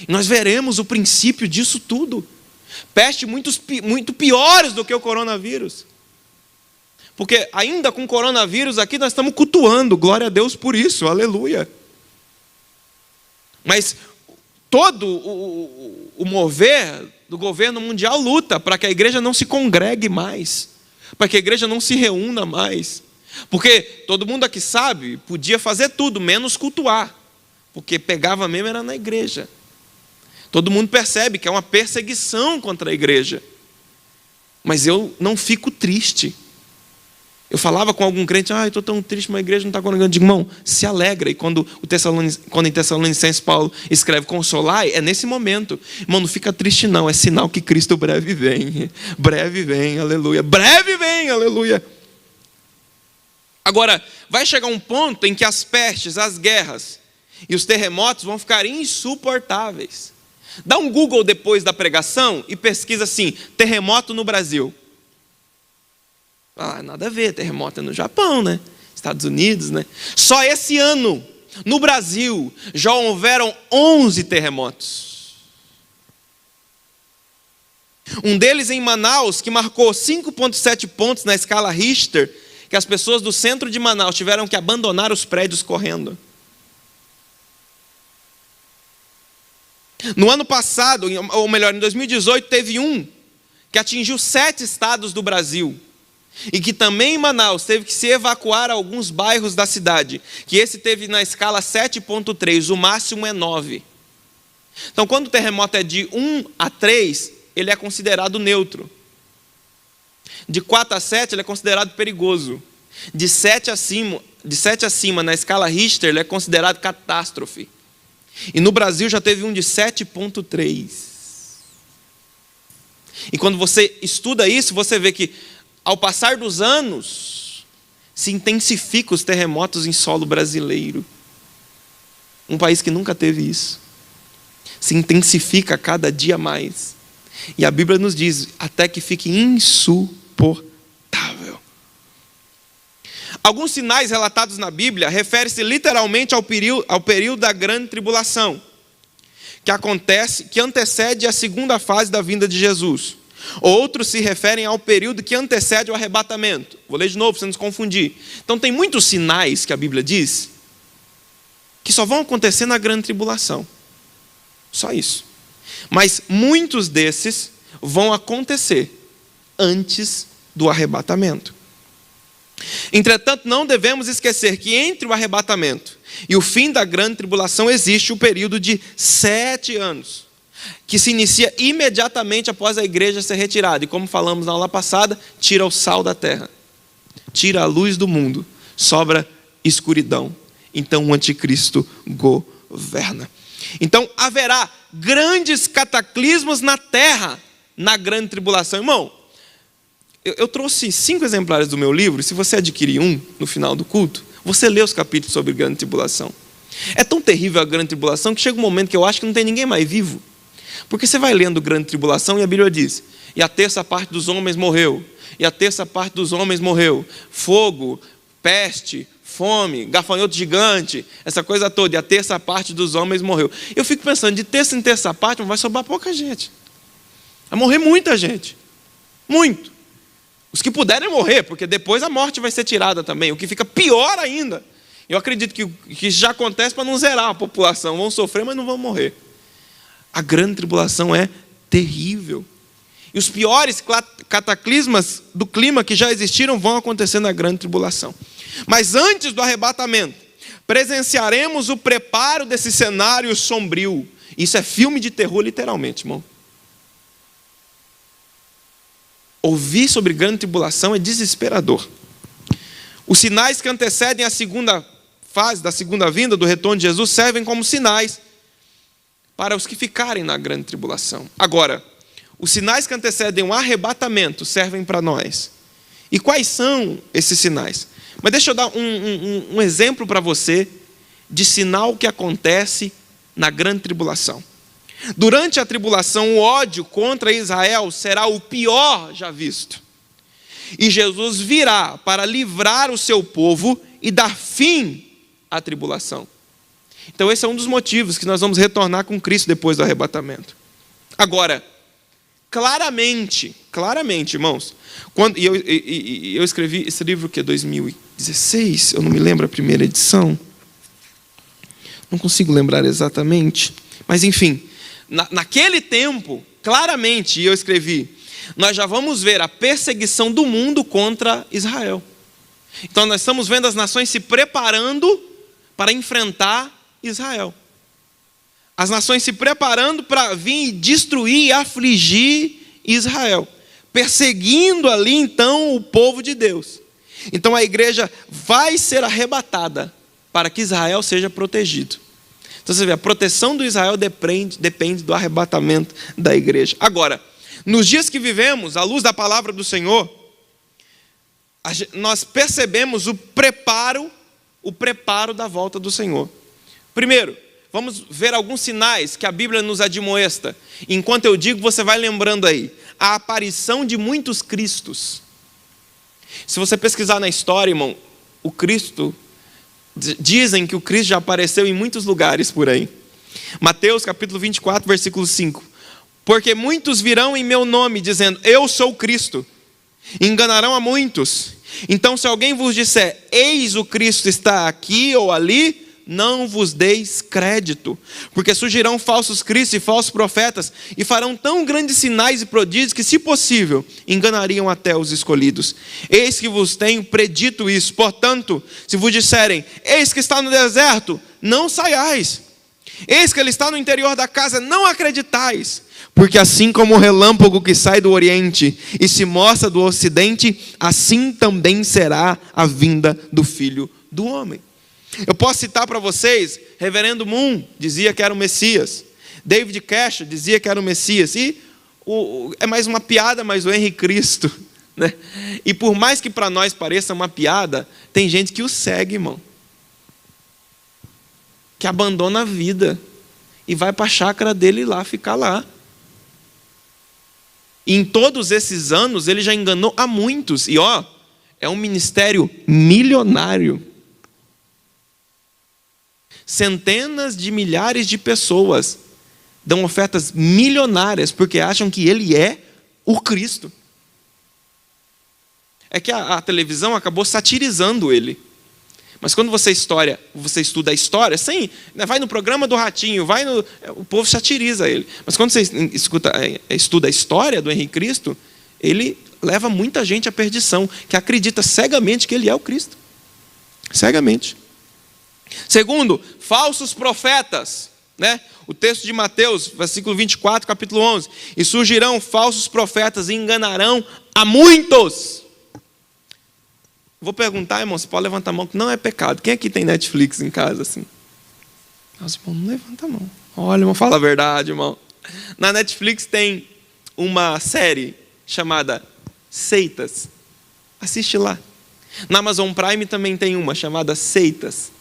Speaker 1: E nós veremos o princípio disso tudo. Peste muito piores do que o coronavírus. Porque ainda com o coronavírus aqui nós estamos cultuando, glória a Deus por isso, aleluia. Mas todo o mover do governo mundial luta para que a igreja não se congregue mais, para que a igreja não se reúna mais. Porque todo mundo aqui sabe, podia fazer tudo, menos cultuar, porque pegava mesmo era na igreja. Todo mundo percebe que é uma perseguição contra a igreja. Mas eu não fico triste. Eu falava com algum crente, eu estou tão triste, mas a igreja não está congregando. Eu digo, irmão, se alegra. E quando em Tessalonicenses Paulo escreve consolai, é nesse momento. Irmão, não fica triste não, é sinal que Cristo breve vem. Breve vem, aleluia. Breve vem, aleluia. Agora, vai chegar um ponto em que as pestes, as guerras e os terremotos vão ficar insuportáveis. Dá um Google depois da pregação e pesquisa assim, terremoto no Brasil. Ah, nada a ver, terremoto é no Japão, né? Estados Unidos, né? Só esse ano, no Brasil, já houveram 11 terremotos. Um deles em Manaus, que marcou 5,7 pontos na escala Richter, que as pessoas do centro de Manaus tiveram que abandonar os prédios correndo. No ano passado, ou melhor, em 2018, teve um que atingiu 7 estados do Brasil. E que também em Manaus teve que se evacuar alguns bairros da cidade. Que esse teve na escala 7,3, o máximo é 9. Então, quando o terremoto é de 1 a 3, ele é considerado neutro. De 4 a 7, ele é considerado perigoso. De 7 acima, na escala Richter, ele é considerado catástrofe. E no Brasil já teve um de 7,3. E quando você estuda isso, você vê que, ao passar dos anos, se intensificam os terremotos em solo brasileiro. Um país que nunca teve isso. Se intensifica cada dia mais. E a Bíblia nos diz, até que fique insuportável. Alguns sinais relatados na Bíblia referem-se literalmente ao período da grande tribulação, que antecede a segunda fase da vinda de Jesus. Outros se referem ao período que antecede o arrebatamento. Vou ler de novo, para você não se confundir. Então tem muitos sinais que a Bíblia diz que só vão acontecer na grande tribulação. Só isso. Mas muitos desses vão acontecer antes do arrebatamento. Entretanto, não devemos esquecer que entre o arrebatamento e o fim da grande tribulação existe o período de 7 anos, que se inicia imediatamente após a igreja ser retirada. E como falamos na aula passada, tira o sal da terra, tira a luz do mundo, sobra escuridão. Então o anticristo governa. Então haverá grandes cataclismos na terra, na grande tribulação. Irmão, eu trouxe 5 exemplares do meu livro. Se você adquirir um no final do culto, você lê os capítulos sobre grande tribulação. É tão terrível a grande tribulação que chega um momento que eu acho que não tem ninguém mais vivo. Porque você vai lendo grande tribulação e a Bíblia diz, e a terça parte dos homens morreu, e a terça parte dos homens morreu. Fogo, peste, fome, gafanhoto gigante, essa coisa toda, e a terça parte dos homens morreu. Eu fico pensando, de terça em terça parte, vai sobrar pouca gente. Vai morrer muita gente. Muito. Os que puderem morrer, porque depois a morte vai ser tirada também, o que fica pior ainda. Eu acredito que já acontece para não zerar a população. Vão sofrer, mas não vão morrer. A grande tribulação é terrível. E os piores cataclismas do clima que já existiram vão acontecer na grande tribulação. Mas antes do arrebatamento, presenciaremos o preparo desse cenário sombrio. Isso é filme de terror, literalmente, irmão. Ouvir sobre grande tribulação é desesperador. Os sinais que antecedem a segunda fase da segunda vinda, do retorno de Jesus, servem como sinais para os que ficarem na grande tribulação. Agora, os sinais que antecedem o arrebatamento servem para nós. E quais são esses sinais? Mas deixa eu dar um exemplo para você de sinal que acontece na grande tribulação. Durante a tribulação, o ódio contra Israel será o pior já visto. E Jesus virá para livrar o seu povo e dar fim à tribulação. Então esse é um dos motivos que nós vamos retornar com Cristo depois do arrebatamento. Agora, claramente, irmãos, eu escrevi esse livro que é 2016, eu não me lembro a primeira edição, não consigo lembrar exatamente, mas enfim, naquele tempo, claramente, eu escrevi, nós já vamos ver a perseguição do mundo contra Israel. Então nós estamos vendo as nações se preparando para enfrentar Israel. As nações se preparando para vir destruir e afligir Israel, perseguindo ali então o povo de Deus. Então a igreja vai ser arrebatada para que Israel seja protegido. Então você vê, a proteção do Israel depende do arrebatamento da igreja. Agora, nos dias que vivemos, à luz da palavra do Senhor, nós percebemos o preparo da volta do Senhor. Primeiro, vamos ver alguns sinais que a Bíblia nos admoesta. Enquanto eu digo, você vai lembrando aí. A aparição de muitos cristos. Se você pesquisar na história, irmão, o Cristo, dizem que o Cristo já apareceu em muitos lugares por aí. Mateus capítulo 24, versículo 5. Porque muitos virão em meu nome, dizendo, eu sou o Cristo. Enganarão a muitos. Então, se alguém vos disser, eis o Cristo está aqui ou ali, não vos deis crédito. Porque surgirão falsos cristos e falsos profetas, e farão tão grandes sinais e prodígios, que, se possível, enganariam até os escolhidos. Eis que vos tenho predito isso. Portanto, se vos disserem, eis que está no deserto, não saiais. Eis que ele está no interior da casa, não acreditais. Porque assim como o relâmpago que sai do oriente e se mostra do ocidente, assim também será a vinda do Filho do Homem. Eu posso citar para vocês, Reverendo Moon dizia que era o Messias, David Cash dizia que era o Messias, e é mais uma piada, mas o Henri Cristo, né? E por mais que para nós pareça uma piada, tem gente que o segue, irmão, que abandona a vida e vai para a chácara dele lá, ficar lá. E em todos esses anos ele já enganou a muitos, e é um ministério milionário. Centenas de milhares de pessoas dão ofertas milionárias porque acham que ele é o Cristo. É que a televisão acabou satirizando ele. Mas quando você estuda a história, vai no programa do Ratinho, o povo satiriza ele. Mas quando você estuda a história do Henri Cristo, ele leva muita gente à perdição, que acredita cegamente que ele é o Cristo. Cegamente. Segundo, falsos profetas, né? O texto de Mateus, versículo 24, capítulo 11. E surgirão falsos profetas e enganarão a muitos. Vou perguntar, irmão, você pode levantar a mão, que não é pecado. Quem aqui tem Netflix em casa, assim? Nossa, irmão, não levanta a mão. Olha, irmão, fala a verdade, irmão. Na Netflix tem uma série chamada Seitas. Assiste lá. Na Amazon Prime também tem uma chamada Seitas.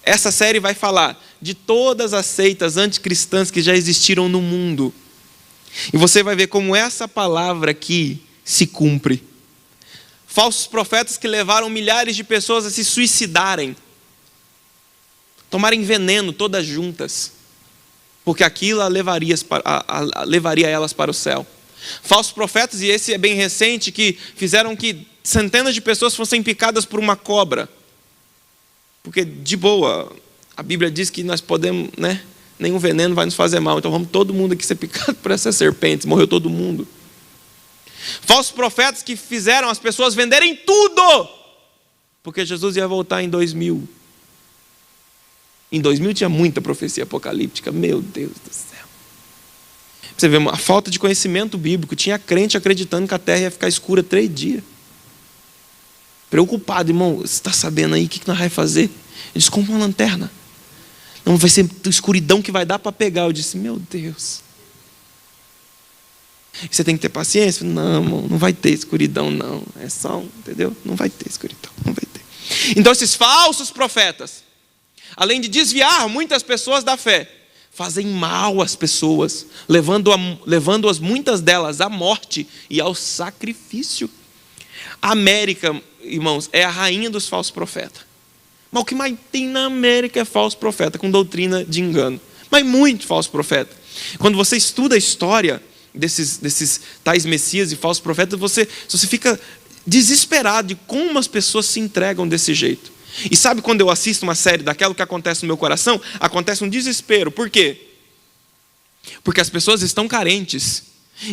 Speaker 1: Essa série vai falar de todas as seitas anticristãs que já existiram no mundo. E você vai ver como essa palavra aqui se cumpre. Falsos profetas que levaram milhares de pessoas a se suicidarem. Tomarem veneno todas juntas. Porque aquilo levaria elas para o céu. Falsos profetas, e esse é bem recente, que fizeram que centenas de pessoas fossem picadas por uma cobra. Porque, de boa, a Bíblia diz que nós podemos, né? Nenhum veneno vai nos fazer mal. Então vamos todo mundo aqui ser picado por essas serpentes. Morreu todo mundo. Falsos profetas que fizeram as pessoas venderem tudo. Porque Jesus ia voltar em 2000. Em 2000 tinha muita profecia apocalíptica. Meu Deus do céu. Você vê a falta de conhecimento bíblico. Tinha crente acreditando que a terra ia ficar escura 3 dias. Preocupado, irmão, você está sabendo aí o que nós vamos fazer? Ele disse, compra uma lanterna. Não vai ser escuridão que vai dar para pegar. Eu disse, meu Deus. E você tem que ter paciência? Não, irmão, não vai ter escuridão, não. É só, entendeu? Não vai ter escuridão, não vai ter. Então esses falsos profetas, além de desviar muitas pessoas da fé, fazem mal às pessoas, levando-as, muitas delas, à morte e ao sacrifício. A América, irmãos, é a rainha dos falsos profetas. Mas o que mais tem na América é falso profeta, com doutrina de engano. Mas muito falso profeta. Quando você estuda a história desses tais messias e falsos profetas, você fica desesperado de como as pessoas se entregam desse jeito. E sabe quando eu assisto uma série daquela, que acontece no meu coração? Acontece um desespero. Por quê? Porque as pessoas estão carentes.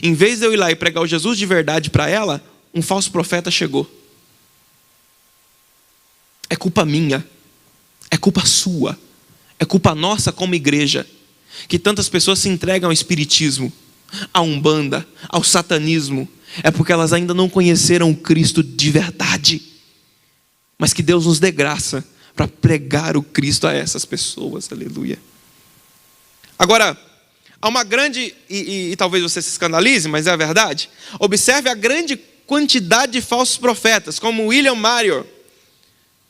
Speaker 1: Em vez de eu ir lá e pregar o Jesus de verdade para ela, um falso profeta chegou. É culpa minha, é culpa sua, é culpa nossa como igreja, que tantas pessoas se entregam ao espiritismo, à umbanda, ao satanismo. É porque elas ainda não conheceram o Cristo de verdade. Mas que Deus nos dê graça para pregar o Cristo a essas pessoas, aleluia. Agora, há uma grande, e talvez você se escandalize, mas é a verdade. Observe a grande quantidade de falsos profetas, como William Marion,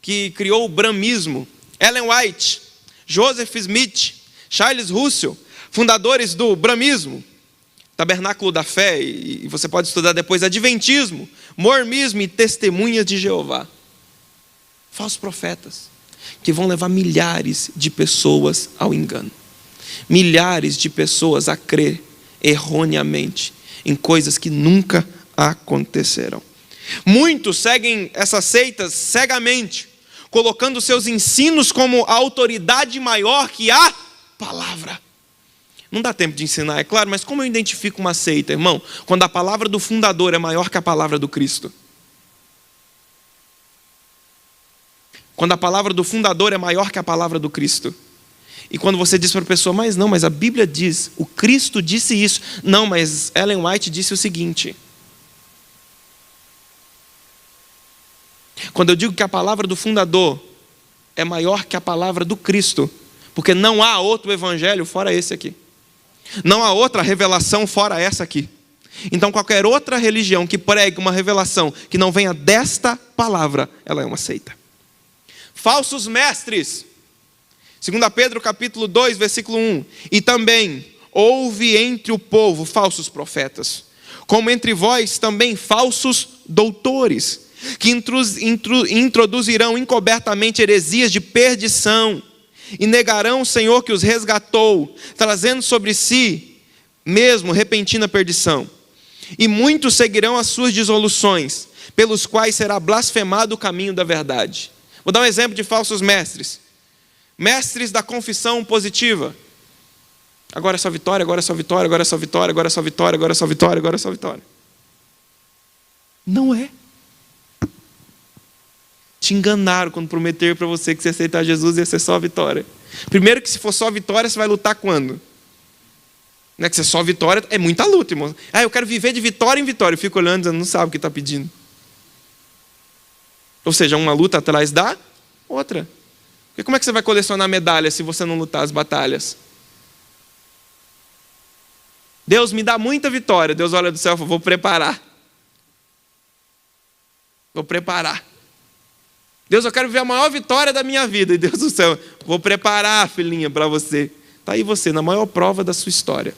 Speaker 1: que criou o brahmismo, Ellen White, Joseph Smith, Charles Russell, fundadores do brahmismo, Tabernáculo da Fé, e você pode estudar depois, Adventismo, mormismo e testemunhas de Jeová. Falsos profetas, que vão levar milhares de pessoas ao engano. Milhares de pessoas a crer erroneamente em coisas que nunca acontecerão. Muitos seguem essas seitas cegamente, colocando seus ensinos como a autoridade maior que a palavra. Não dá tempo de ensinar, é claro, mas como eu identifico uma seita, irmão? Quando a palavra do fundador é maior que a palavra do Cristo. Quando a palavra do fundador é maior que a palavra do Cristo. E quando você diz para a pessoa, mas não, mas a Bíblia diz, o Cristo disse isso. Não, mas Ellen White disse o seguinte. Quando eu digo que a palavra do fundador é maior que a palavra do Cristo, porque não há outro evangelho fora esse aqui. Não há outra revelação fora essa aqui. Então qualquer outra religião que pregue uma revelação que não venha desta palavra, ela é uma seita. Falsos mestres. 2 Pedro capítulo 2, versículo 1. E também houve entre o povo falsos profetas, como entre vós também falsos doutores, que introduzirão encobertamente heresias de perdição, e negarão o Senhor que os resgatou, trazendo sobre si mesmo repentina perdição. E muitos seguirão as suas dissoluções, pelos quais será blasfemado o caminho da verdade. Vou dar um exemplo de falsos mestres. Mestres da confissão positiva. Agora é só vitória, agora é só vitória, agora é só vitória, agora é só vitória, agora é só vitória, agora é só vitória. Não é. Te enganaram quando prometeram para você que se aceitar Jesus ia ser só vitória. Primeiro que se for só vitória, você vai lutar quando? Não é que se é só vitória, é muita luta, irmão. Ah, eu quero viver de vitória em vitória. Eu fico olhando, dizendo, não sabe o que está pedindo. Ou seja, uma luta atrás da outra. Porque como é que você vai colecionar medalhas se você não lutar as batalhas? Deus me dá muita vitória. Deus olha do céu e fala, vou preparar. Vou preparar. Deus, eu quero viver a maior vitória da minha vida. E Deus do céu, vou preparar, filhinha, para você. Está aí você, na maior prova da sua história.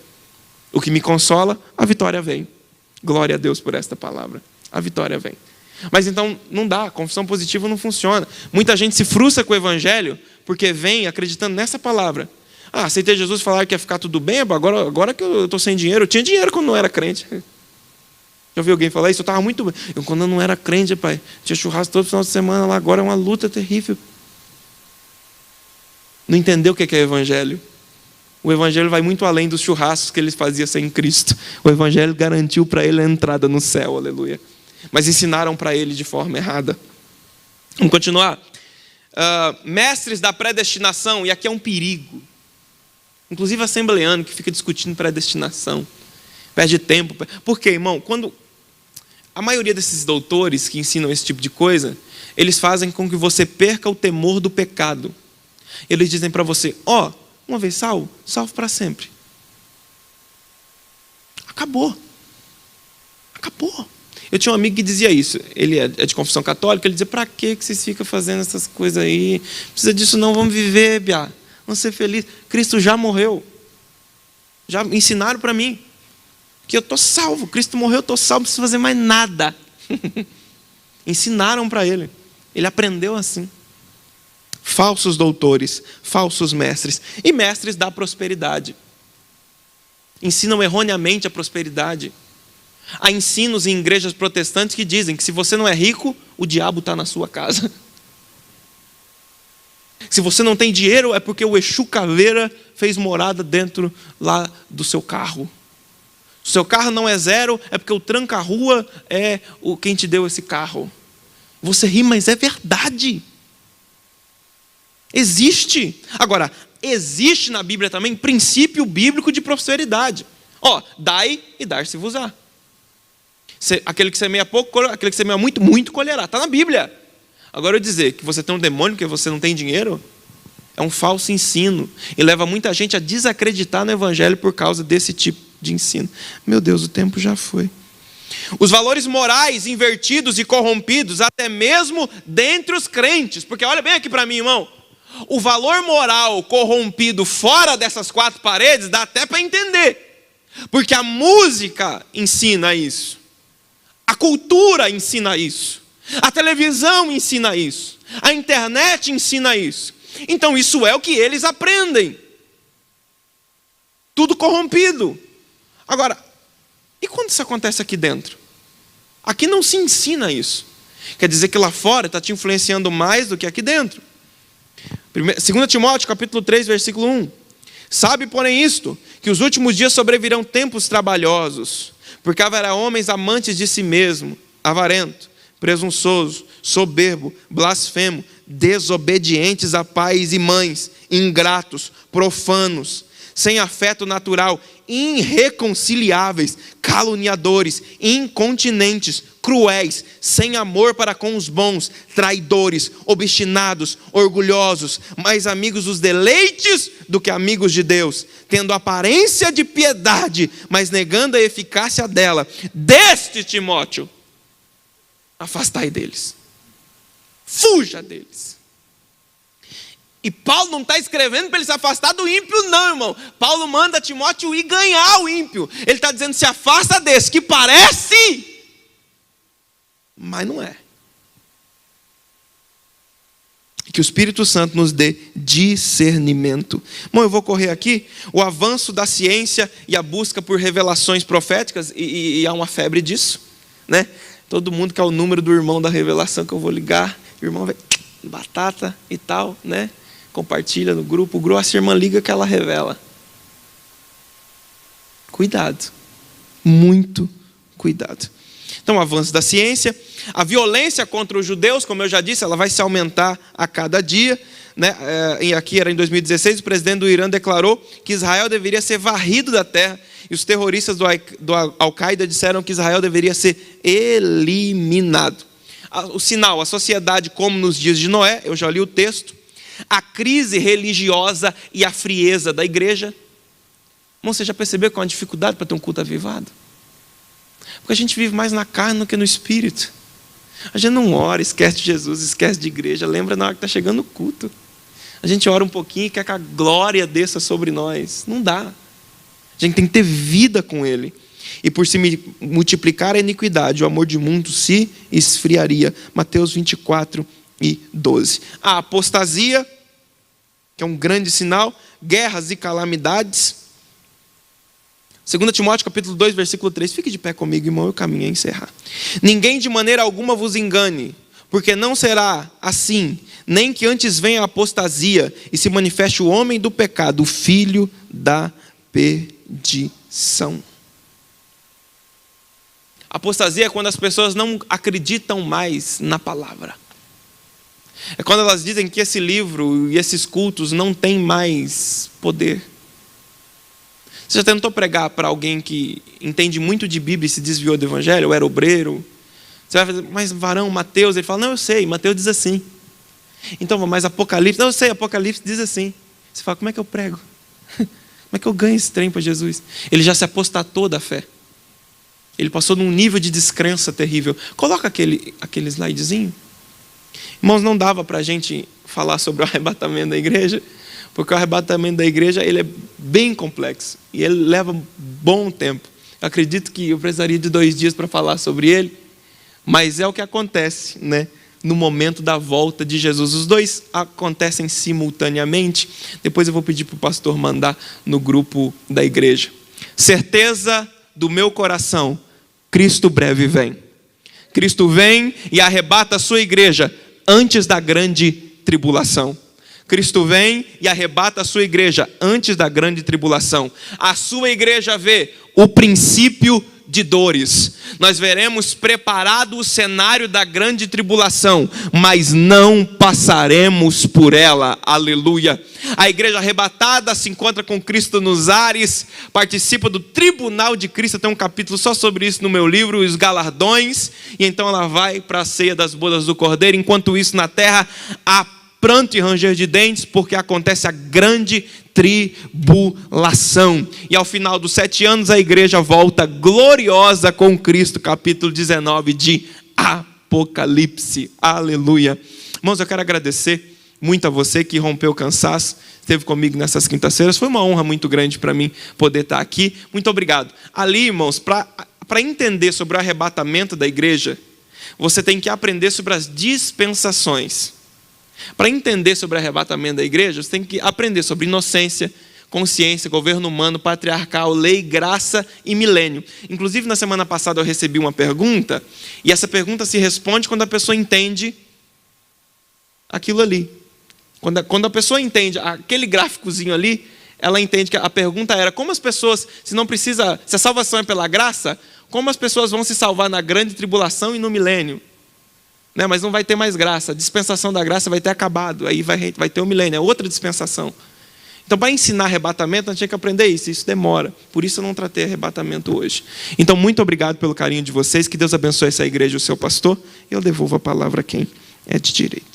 Speaker 1: O que me consola, a vitória vem. Glória a Deus por esta palavra. A vitória vem. Mas então não dá, a confissão positiva não funciona. Muita gente se frustra com o evangelho porque vem acreditando nessa palavra. Ah, aceitei Jesus e falaram que ia ficar tudo bem, agora que eu estou sem dinheiro. Eu tinha dinheiro quando não era crente. Já ouviu alguém falar isso? Eu estava muito bem. Quando eu não era crente, pai, tinha churrasco todo final de semana lá, agora é uma luta terrível. Não entendeu o que é o evangelho. O evangelho vai muito além dos churrascos que ele fazia sem Cristo. O evangelho garantiu para ele a entrada no céu, aleluia. Mas ensinaram para ele de forma errada. Vamos continuar. Mestres da predestinação, e aqui é um perigo. Inclusive assembleano que fica discutindo predestinação. Perde tempo. Por quê, irmão? Quando a maioria desses doutores que ensinam esse tipo de coisa, eles fazem com que você perca o temor do pecado. Eles dizem para você, uma vez salvo, salvo para sempre. Acabou. Acabou. Eu tinha um amigo que dizia isso. Ele é de confissão católica. Ele dizia, para que vocês ficam fazendo essas coisas aí? Não precisa disso não, vamos viver, Biá. Vamos ser felizes. Cristo já morreu. Já ensinaram para mim. Que eu estou salvo. Cristo morreu, eu estou salvo, não preciso fazer mais nada. Ensinaram para ele. Ele aprendeu assim. Falsos doutores, falsos mestres. E mestres da prosperidade. Ensinam erroneamente a prosperidade. Há ensinos em igrejas protestantes que dizem que se você não é rico, o diabo está na sua casa. Se você não tem dinheiro, é porque o Exu Caveira fez morada dentro lá do seu carro. Se o seu carro não é zero, é porque o tranca-rua é quem te deu esse carro. Você ri, mas é verdade. Existe. Agora, existe na Bíblia também princípio bíblico de prosperidade. Dai e dar-se-vos-á. Aquele que semeia pouco, aquele que semeia muito, muito colherá. Está na Bíblia. Agora eu dizer que você tem um demônio porque você não tem dinheiro, é um falso ensino. E leva muita gente a desacreditar no evangelho por causa desse tipo de ensino. Meu Deus, o tempo já foi. Os valores morais invertidos e corrompidos, até mesmo dentre os crentes. Porque olha bem aqui para mim, irmão. O valor moral corrompido fora dessas quatro paredes dá até para entender. Porque a música ensina isso. A cultura ensina isso. A televisão ensina isso. A internet ensina isso. Então isso é o que eles aprendem. Tudo corrompido. Agora, e quando isso acontece aqui dentro? Aqui não se ensina isso. Quer dizer que lá fora está te influenciando mais do que aqui dentro. 2 Timóteo capítulo 3, versículo 1. Sabe, porém, isto, que os últimos dias sobrevirão tempos trabalhosos, porque haverá homens amantes de si mesmo, avarento, presunçoso, soberbo, blasfemo, desobedientes a pais e mães, ingratos, profanos, sem afeto natural, irreconciliáveis, caluniadores, incontinentes, cruéis, sem amor para com os bons, traidores, obstinados, orgulhosos, mais amigos dos deleites do que amigos de Deus, tendo aparência de piedade, mas negando a eficácia dela. Deste, Timóteo, afastai deles. Fuja deles. E Paulo não está escrevendo para ele se afastar do ímpio, não, irmão. Paulo manda Timóteo ir ganhar o ímpio. Ele está dizendo, se afasta desse, que parece, mas não é. Que o Espírito Santo nos dê discernimento. Bom, eu vou correr aqui. O avanço da ciência e a busca por revelações proféticas, e há uma febre disso, né? Todo mundo quer o número do irmão da revelação que eu vou ligar. O irmão vai, batata e tal, né? Compartilha no grupo. O grupo, a irmã liga que ela revela. Cuidado. Muito cuidado. Então, o avanço da ciência. A violência contra os judeus, como eu já disse, ela vai se aumentar a cada dia, né? Aqui era em 2016, o presidente do Irã declarou que Israel deveria ser varrido da terra. E os terroristas do Al-Qaeda disseram que Israel deveria ser eliminado. O sinal, a sociedade como nos dias de Noé, eu já li o texto. A crise religiosa e a frieza da igreja. Irmão, você já percebeu que é uma dificuldade para ter um culto avivado? Porque a gente vive mais na carne do que no espírito. A gente não ora, esquece de Jesus, esquece de igreja. Lembra na hora que está chegando o culto. A gente ora um pouquinho e quer que a glória desça sobre nós. Não dá. A gente tem que ter vida com Ele. E por se multiplicar a iniquidade, o amor de muitos se esfriaria. Mateus 24 e 12. A apostasia, que é um grande sinal, guerras e calamidades. 2 Timóteo capítulo 2, versículo 3. Fique de pé comigo, irmão, eu caminho a encerrar. Ninguém de maneira alguma vos engane, porque não será assim, nem que antes venha a apostasia e se manifeste o homem do pecado, o filho da perdição. Apostasia é quando as pessoas não acreditam mais na palavra. É quando elas dizem que esse livro e esses cultos não têm mais poder. Você já tentou pregar para alguém que entende muito de Bíblia e se desviou do Evangelho, ou era obreiro? Você vai fazer, mas varão, Mateus, ele fala, não, eu sei, Mateus diz assim. Então, mas Apocalipse, não, eu sei, Apocalipse diz assim. Você fala, como é que eu prego? Como é que eu ganho esse trem para Jesus? Ele já se apostatou da fé. Ele passou num nível de descrença terrível. Coloca aquele slidezinho. Irmãos, não dava para a gente falar sobre o arrebatamento da igreja, porque o arrebatamento da igreja ele é bem complexo e ele leva bom tempo. Eu acredito que eu precisaria de 2 dias para falar sobre ele, mas é o que acontece, né? No momento da volta de Jesus. Os dois acontecem simultaneamente. Depois eu vou pedir para o pastor mandar no grupo da igreja. Certeza do meu coração, Cristo breve vem. Cristo vem e arrebata a sua igreja antes da grande tribulação. Cristo vem e arrebata a sua igreja antes da grande tribulação. A sua igreja vê o princípio de dores. Nós veremos preparado o cenário da grande tribulação, mas não passaremos por ela. Aleluia. A igreja arrebatada se encontra com Cristo nos ares, participa do tribunal de Cristo. Tem um capítulo só sobre isso no meu livro, os galardões, e então ela vai para a ceia das bodas do Cordeiro. Enquanto isso, na terra há pranto e ranger de dentes, porque acontece a grande tribulação. E ao final dos 7 anos, a igreja volta gloriosa com Cristo, capítulo 19 de Apocalipse. Aleluia. Irmãos, eu quero agradecer muito a você que rompeu o cansaço, esteve comigo nessas quintas-feiras. Foi uma honra muito grande para mim poder estar aqui. Muito obrigado. Ali, irmãos, para para entender sobre o arrebatamento da igreja, você tem que aprender sobre as dispensações. Para entender sobre o arrebatamento da igreja, você tem que aprender sobre inocência, consciência, governo humano, patriarcal, lei, graça e milênio. Inclusive, na semana passada eu recebi uma pergunta, e essa pergunta se responde quando a pessoa entende aquilo ali. Quando a pessoa entende aquele gráficozinho ali, ela entende que a pergunta era: como as pessoas, se a salvação é pela graça, como as pessoas vão se salvar na grande tribulação e no milênio? Né? Mas não vai ter mais graça, a dispensação da graça vai ter acabado, aí vai ter o milênio, é outra dispensação. Então, para ensinar arrebatamento, a gente tinha que aprender isso demora. Por isso eu não tratei arrebatamento hoje. Então, muito obrigado pelo carinho de vocês, que Deus abençoe essa igreja e o seu pastor, e eu devolvo a palavra a quem é de direito.